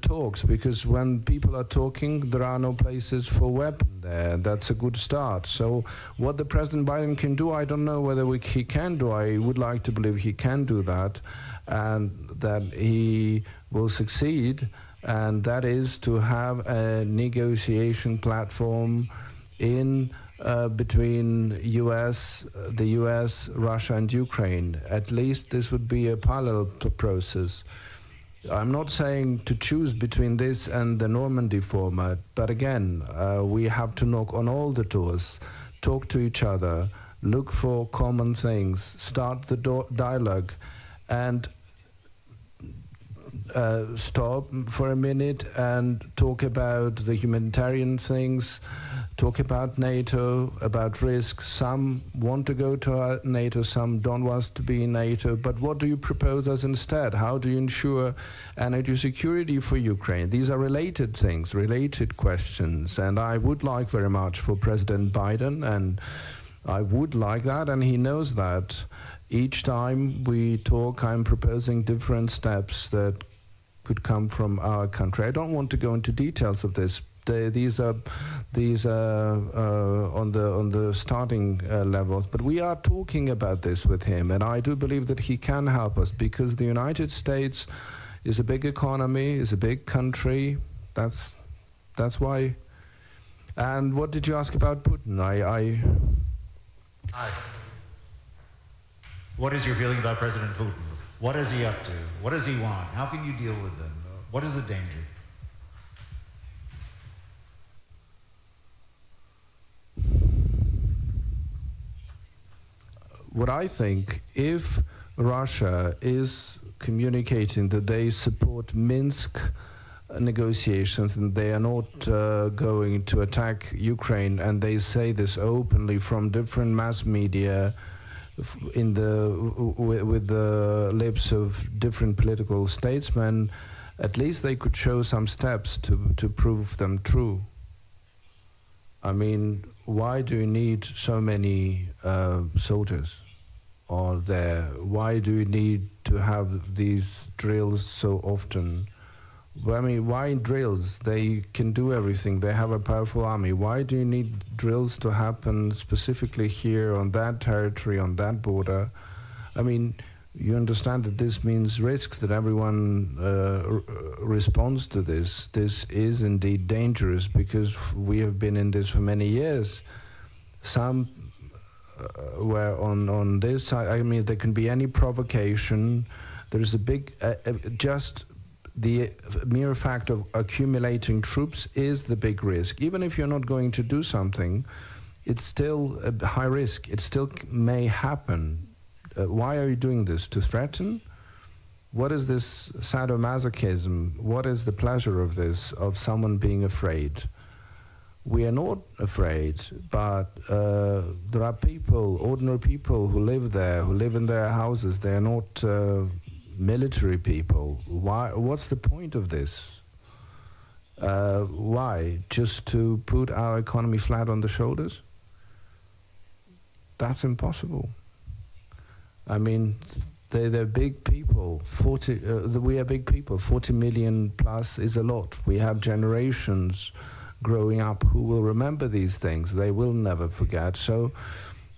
S1: talks. Because when people are talking, there are no places for weapons there. That's a good start. So what the President Biden can do, I don't know whether he can do. I would like to believe he can do that, and that he will succeed. And that is to have a negotiation platform between the US, Russia, and Ukraine. At least this would be a parallel process. I'm not saying to choose between this and the Normandy format, but again, we have to knock on all the doors, talk to each other, look for common things, start the dialogue, and stop for a minute and talk about the humanitarian things, talk about NATO, about risk. Some want to go to NATO, some don't want to be in NATO, but what do you propose as instead? How do you ensure energy security for Ukraine? These are related things, related questions, and I would like very much for President Biden, and I would like that, and he knows that. Each time we talk, I'm proposing different steps that could come from our country. I don't want to go into details of this. These are on the starting levels, but we are talking about this with him, and I do believe that he can help us, because the United States is a big economy, is a big country. That's why. And what did you ask about Putin?
S14: Hi. What is your feeling about President Putin? What is he up to? What does he want? How can you deal with them? What is the danger?
S1: What I think, if Russia is communicating that they support Minsk negotiations and they are not going to attack Ukraine, and they say this openly from different mass media, with the lips of different political statesmen, at least they could show some steps to prove them true. I mean, why do you need so many soldiers or there? Why do you need to have these drills so often? Well, I mean, why drills? They can do everything. They have a powerful army. Why do you need drills to happen specifically here on that territory, on that border? I mean, you understand that this means risks, that everyone responds to this. This is indeed dangerous, because we have been in this for many years. Some were on this side. I mean, there can be any provocation. There's a big, just the mere fact of accumulating troops is the big risk. Even if you're not going to do something, it's still a high risk. It still may happen. Why are you doing this? To threaten? What is this sadomasochism? What is the pleasure of this, of someone being afraid? We are not afraid, but there are people, ordinary people who live there, who live in their houses. They are not military people. Why? What's the point of this? Why? Just to put our economy flat on the shoulders? That's impossible. I mean, they're big people. We are big people. 40 million plus is a lot. We have generations growing up who will remember these things. They will never forget. So,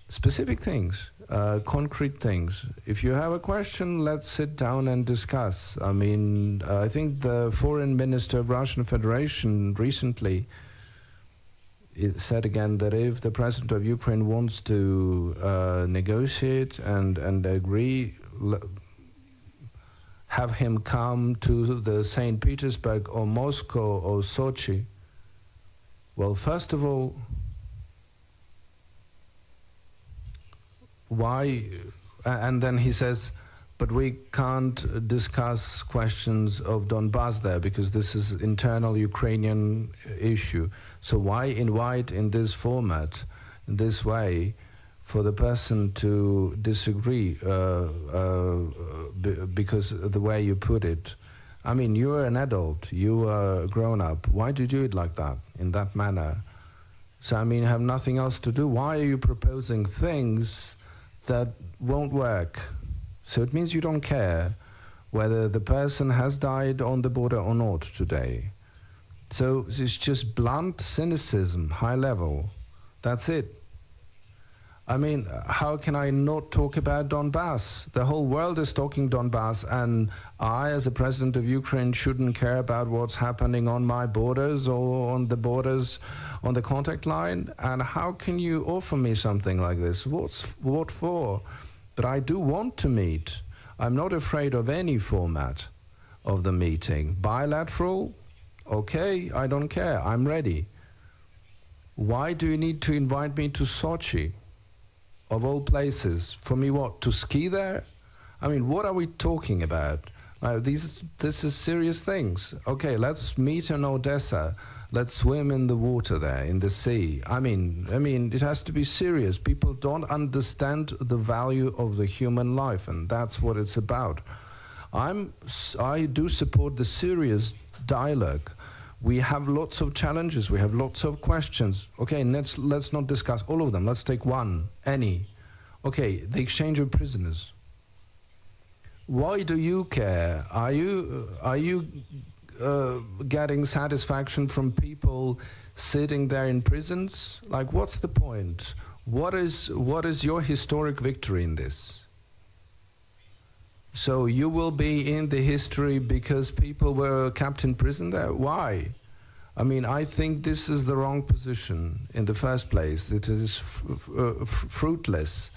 S1: specific things. Concrete things. If you have a question, let's sit down and discuss. I mean, I think the foreign minister of Russian Federation recently said again that if the president of Ukraine wants to negotiate and agree, have him come to the St. Petersburg or Moscow or Sochi. Well, first of all, why? And then he says, but we can't discuss questions of Donbass there because this is internal Ukrainian issue. So why invite in this format, in this way, for the person to disagree because of the way you put it? I mean, you are an adult, you are grown up. Why do you do it like that, in that manner? So, I mean, have nothing else to do. Why are you proposing things that won't work? So it means you don't care whether the person has died on the border or not today. So it's just blunt cynicism, high level. That's it. I mean, how can I not talk about Donbass? The whole world is talking Donbass, and I, as a president of Ukraine, shouldn't care about what's happening on my borders or on the borders, on the contact line? And how can you offer me something like this? What for? But I do want to meet. I'm not afraid of any format. of the meeting. Bilateral? Okay, I don't care. I'm ready. Why do you need to invite me to Sochi, of all places? For me, what? To ski there? I mean, what are we talking about? This is serious things. Okay, let's meet in Odessa. Let's swim in the water there, in the sea. I mean, it has to be serious. People don't understand the value of the human life, and that's what it's about. I do support the serious dialogue. We have lots of challenges. We have lots of questions. Okay, let's not discuss all of them. Let's take one, any. Okay, the exchange of prisoners. Why do you care? Are you getting satisfaction from people sitting there in prisons? Like, what's the point? What is your historic victory in this? So you will be in the history because people were kept in prison there? Why? I mean, I think this is the wrong position in the first place. It is fruitless.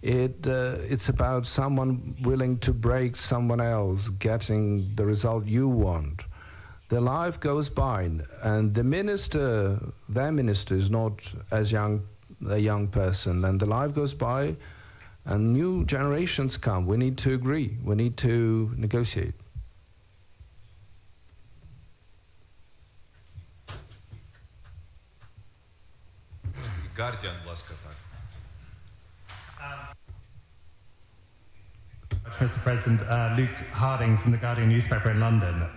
S1: It's about someone willing to break someone else, getting the result you want. The life goes by, and the minister, their minister, is not a young person, and the life goes by, and new generations come. We need to agree. We need to negotiate.
S3: Guardian, будь ласка, так.
S15: Mr. President, Luke Harding from the Guardian newspaper in London.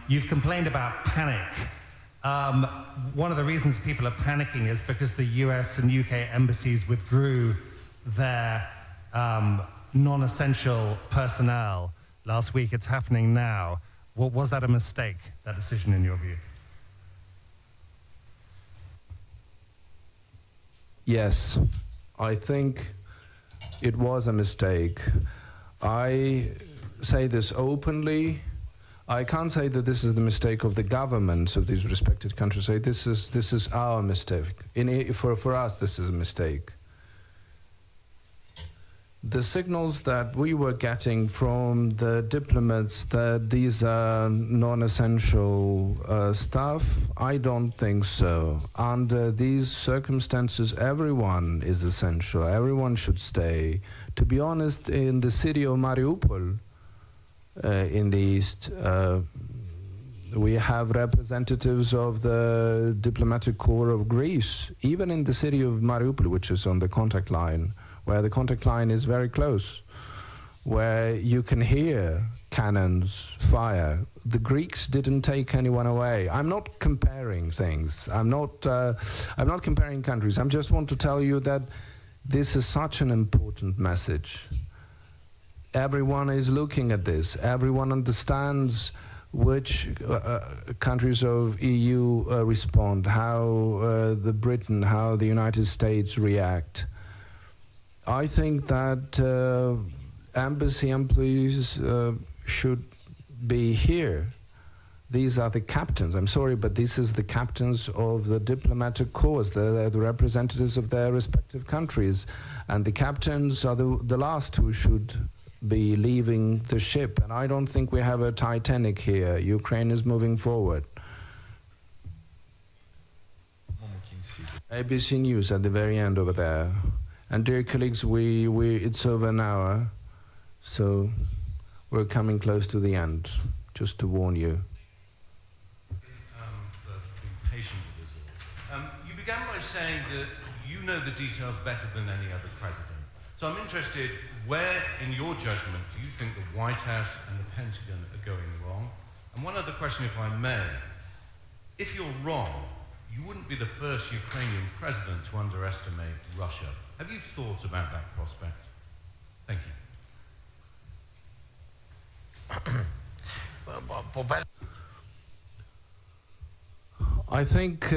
S15: You've complained about panic. One of the reasons people are panicking is because the US and UK embassies withdrew their non-essential personnel last week. It's happening now. Was that a mistake, that decision, in your view?
S1: Yes, I think it was a mistake. I say this openly. I can't say that this is the mistake of the governments of these respected countries. Say this is our mistake. For us, this is a mistake. The signals that we were getting from the diplomats that these are non-essential stuff, I don't think so. Under these circumstances, everyone is essential. Everyone should stay. To be honest, in the city of Mariupol, in the east, we have representatives of the diplomatic corps of Greece, even in the city of Mariupol, which is on the contact line, where the contact line is very close, where you can hear cannons fire. The Greeks didn't take anyone away. I'm not comparing things. I'm not comparing countries. I just want to tell you that this is such an important message. Everyone is looking at this. Everyone understands which countries of EU respond, how the Britain, how the United States react. I think that embassy employees should be here. These are the captains. I'm sorry, but this is the captains of the diplomatic corps. They're the representatives of their respective countries. And the captains are the last who should be leaving the ship. And I don't think we have a Titanic here. Ukraine is moving forward. ABC News at the very end over there. And dear colleagues, it's over an hour, so we're coming close to the end, just to warn you.
S16: For being patient with us all. You began by saying that you know the details better than any other president. So I'm interested, where, in your judgment, do you think the White House and the Pentagon are going wrong? And one other question, if I may. If you're wrong, you wouldn't be the first Ukrainian president to underestimate Russia. Have you thought about that prospect? Thank you.
S1: I think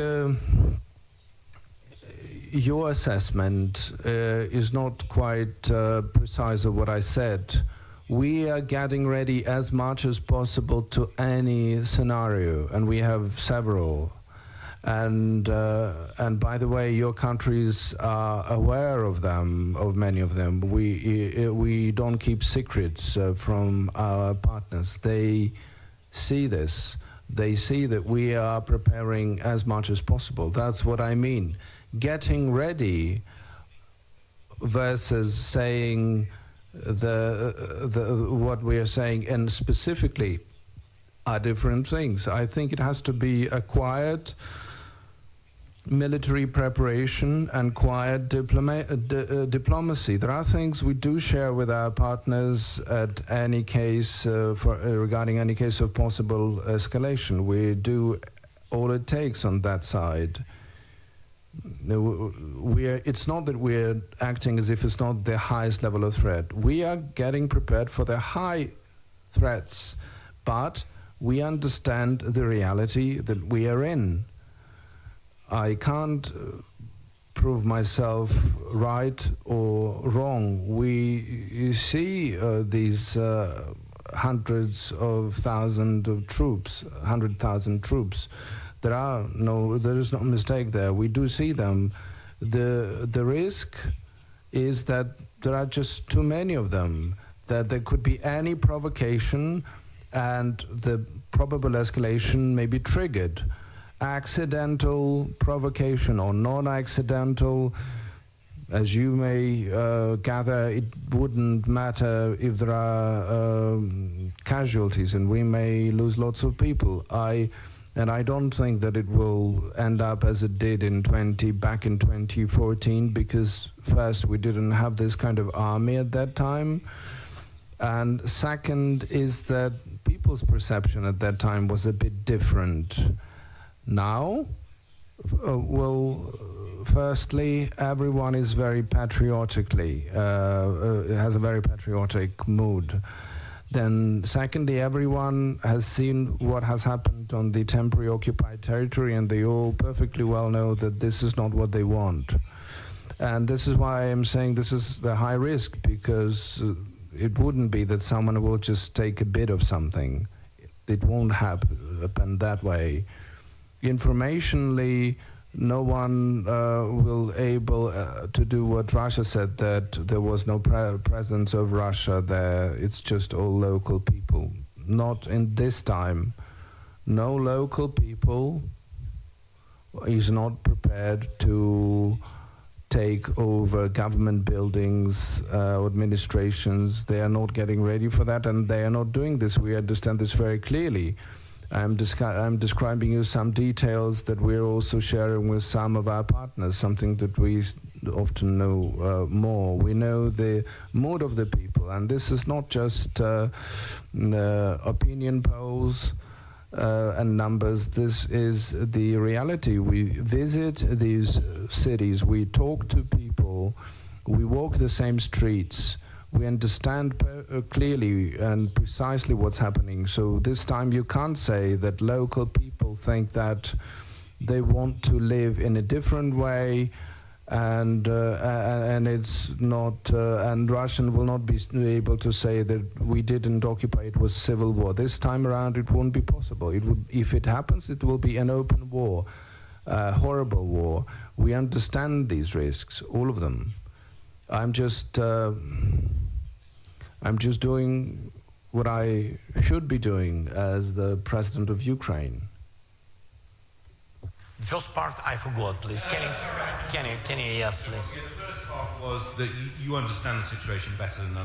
S1: your assessment is not quite precise of what I said. We are getting ready as much as possible to any scenario, and we have several. And by the way, your countries are aware of them, of many of them. We don't keep secrets from our partners. They see this. They see that we are preparing as much as possible. That's what I mean. Getting ready versus saying what we are saying, and specifically, are different things. I think it has to be a quiet military preparation and quiet diplomacy. There are things we do share with our partners at any case, regarding any case of possible escalation. We do all it takes on that side. It's not that we're acting as if it's not the highest level of threat. We are getting prepared for the high threats, but we understand the reality that we are in. I can't prove myself right or wrong. We see these hundreds of thousands of troops, 100,000 troops. There is no mistake there. We do see them. The risk is that there are just too many of them, that there could be any provocation and the probable escalation may be triggered. Accidental provocation or non-accidental, as you may gather, it wouldn't matter if there are casualties, and we may lose lots of people. I don't think that it will end up as it did back in 2014, because first, we didn't have this kind of army at that time, and second is that people's perception at that time was a bit different. Now, firstly, everyone is very patriotically, has a very patriotic mood. Then, secondly, everyone has seen what has happened on the temporary occupied territory, and they all perfectly well know that this is not what they want. And this is why I'm saying this is the high risk, because it wouldn't be that someone will just take a bit of something. It won't happen that way. Informationally, no one will able to do what Russia said, that there was no presence of Russia there. It's just all local people. Not in this time. No local people is not prepared to take over government buildings, administrations. They are not getting ready for that, and they are not doing this. We understand this very clearly. I'm describing you some details that we're also sharing with some of our partners, something that we often know more. We know the mood of the people, and this is not just opinion polls and numbers. This is the reality. We visit these cities, we talk to people, we walk the same streets. We understand clearly and precisely what's happening. So this time you can't say that local people think that they want to live in a different way, and it's not. And Russian will not be able to say that we didn't occupy. It was civil war. This time around, it won't be possible. It would, if it happens, it will be an open war, a horrible war. We understand these risks, all of them. I'm just doing what I should be doing as the president of Ukraine.
S9: The first part I forgot, please. Can you, yes, please.
S16: Yeah, the first part was that you understand the situation better than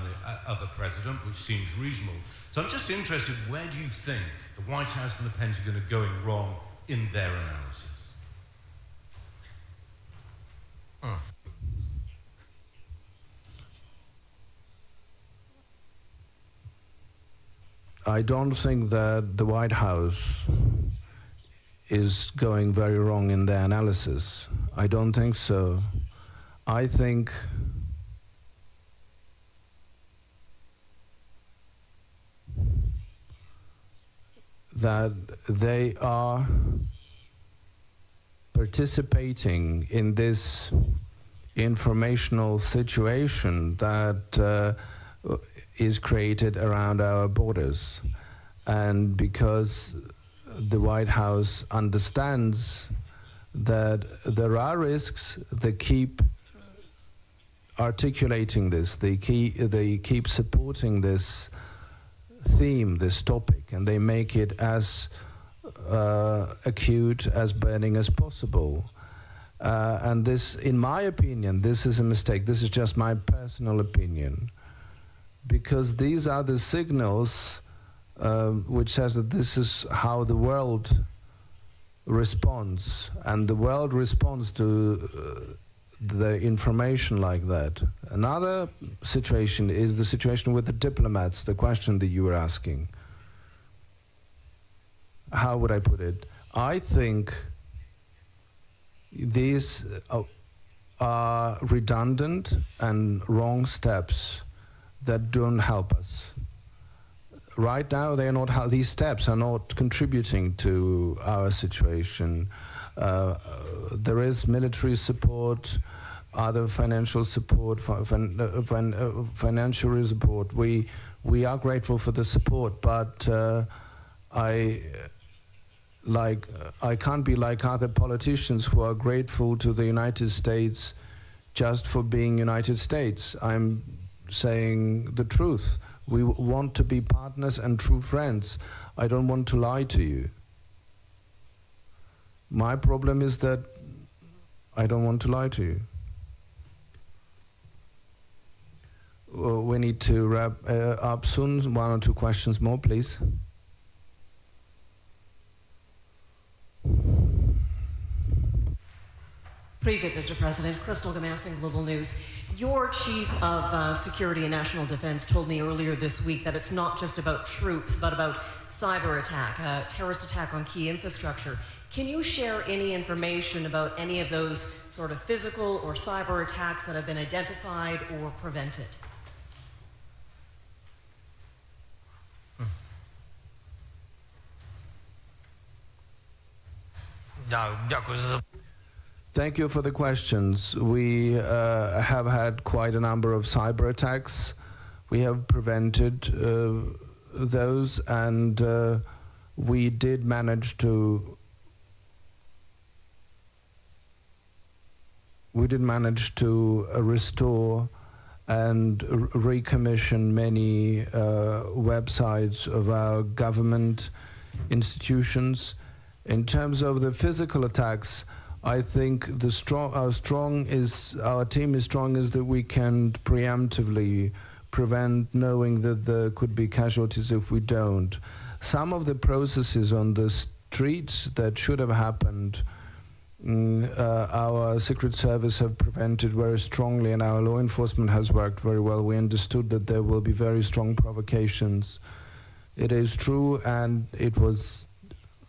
S16: other president, which seems reasonable. So I'm just interested, where do you think the White House and the Pentagon are going wrong in their analysis?
S1: I don't think that the White House is going very wrong in their analysis. I don't think so. I think that they are participating in this informational situation that is created around our borders. And because the White House understands that there are risks. They keep articulating this. They keep supporting this theme, this topic, and they make it as acute, as burning as possible. And this, in my opinion, this is a mistake. This is just my personal opinion, because these are the signals which says that this is how the world responds, and the world responds to the information like that. Another situation is the situation with the diplomats, the question that you were asking. How would I put it? I think these are redundant and wrong steps that don't help us. Right now, they are not. These steps are not contributing to our situation. There is military support, other financial support, financial support. We are grateful for the support, but I can't be like other politicians who are grateful to the United States just for being United States. I'm saying the truth. We want to be partners and true friends. I don't want to lie to you. My problem is that I don't want to lie to you. We need to wrap up soon. One or two questions more, please.
S17: Привет, Mr. President. Crystal Gamassing, Global News. Your Chief of Security and National Defense told me earlier this week that it's not just about troops, but about cyber attack, a terrorist attack on key infrastructure. Can you share any information about any of those sort of physical or cyber attacks that have been identified or prevented?
S1: Thank you for the questions. We have had quite a number of cyber attacks. We have prevented those, and we did manage to restore and recommission many websites of our government institutions. In terms of the physical attacks, I think our team is strong is that we can preemptively prevent knowing that there could be casualties if we don't. Some of the processes on the streets that should have happened, our Secret Service have prevented very strongly, and our law enforcement has worked very well. We understood that there will be very strong provocations. It is true, and it was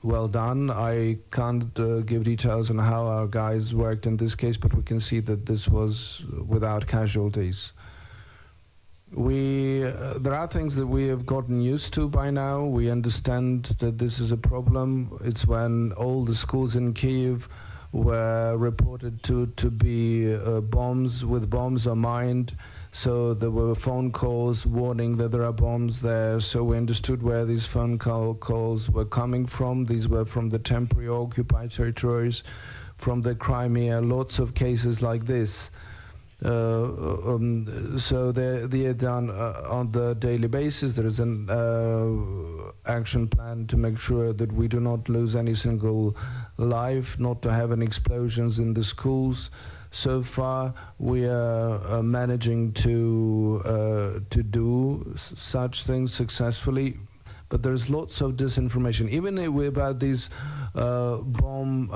S1: well done. I can't give details on how our guys worked in this case, but we can see that this was without casualties. There are things that we have gotten used to by now. We understand that this is a problem. It's when all the schools in Kyiv were reported to be bombs or mined. So there were phone calls warning that there are bombs there. So we understood where these phone calls were coming from. These were from the temporary occupied territories, from the Crimea, lots of cases like this. So they're done on the daily basis. There is an action plan to make sure that we do not lose any single life, not to have any explosions in the schools. So far, we are managing to do such things successfully, but there's lots of disinformation. Even about these bomb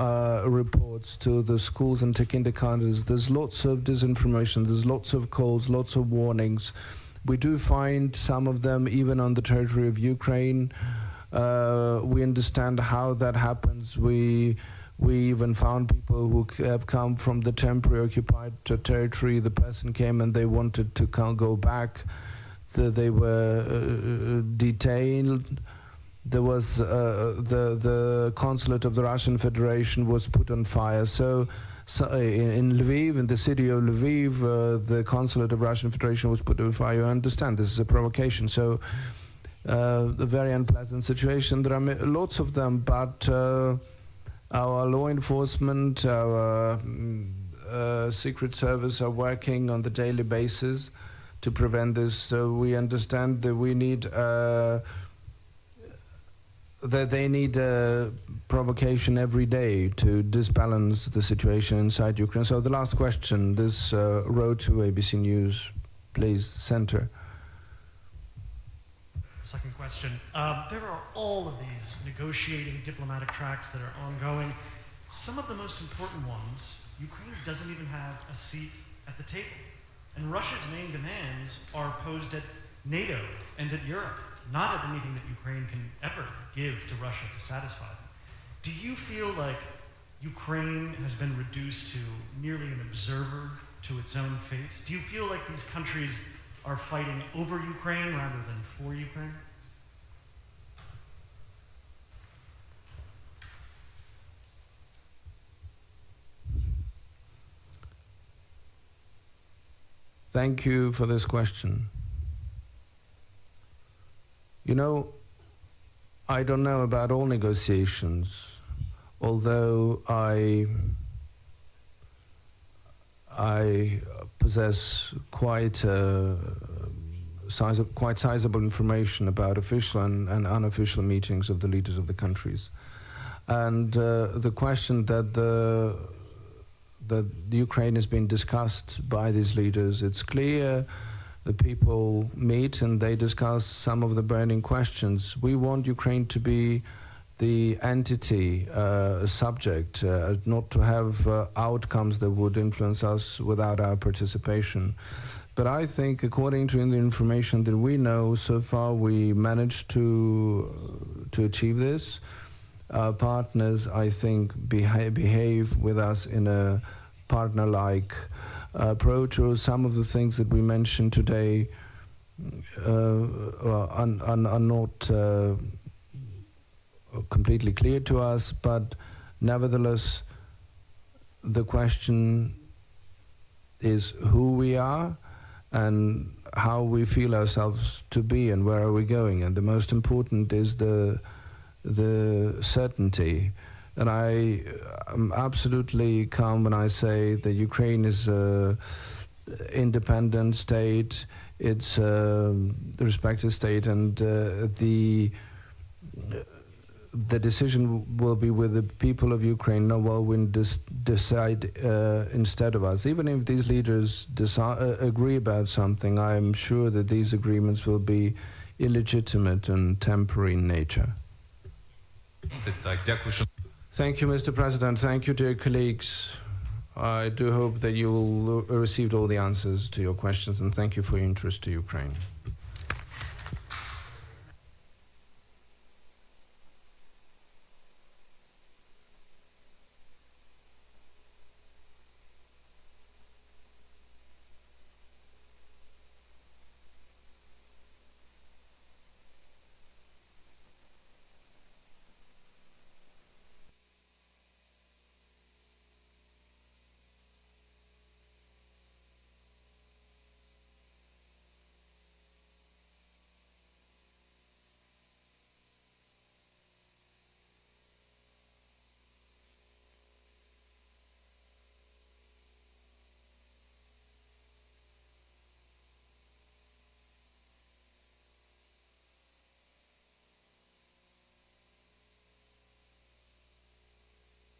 S1: reports to the schools and to kindergartens, there's lots of disinformation. There's lots of calls, lots of warnings. We do find some of them even on the territory of Ukraine. We understand how that happens. We even found people who have come from the temporary occupied territory. The person came and they wanted to go back. They were detained. There was the consulate of the Russian Federation was put on fire. So in Lviv, in the city of Lviv, the consulate of Russian Federation was put on fire. You understand this is a provocation. So a very unpleasant situation. There are lots of them, but Our law enforcement, our Secret Service are working on the daily basis to prevent this. So we understand that we need that they need provocation every day to disbalance the situation inside Ukraine. So the last question, this road to ABC News, please, center.
S8: Second question. There are all of these negotiating diplomatic tracks that are ongoing. Some of the most important ones, Ukraine doesn't even have a seat at the table. And Russia's main demands are posed at NATO and at Europe, not at anything that Ukraine can ever give to Russia to satisfy them. Do you feel like Ukraine has been reduced to merely an observer to its own fate? Do you feel like these countries are fighting over Ukraine rather than for Ukraine?
S1: Thank you for this question. You know, I don't know about all negotiations, although I possess quite sizable information about official and unofficial meetings of the leaders of the countries. And the question that the Ukraine has been discussed by these leaders, it's clear the people meet and they discuss some of the burning questions. We want Ukraine to be the entity, subject, not to have outcomes that would influence us without our participation. But I think, according to the information that we know, so far we managed to achieve this. Our partners, I think, behave with us in a partner-like approach, or some of the things that we mentioned today are not completely clear to us, but nevertheless the question is who we are and how we feel ourselves to be and where are we going, and the most important is the certainty. And I am absolutely calm when I say that Ukraine is an independent state, it's a respected state, and the decision will be with the people of Ukraine. No one will decide instead of us. Even if these leaders agree about something, I am sure that these agreements will be illegitimate and temporary in nature. Thank you, Mr. President. Thank you, dear colleagues. I do hope that you will receive all the answers to your questions, and thank you for your interest to Ukraine.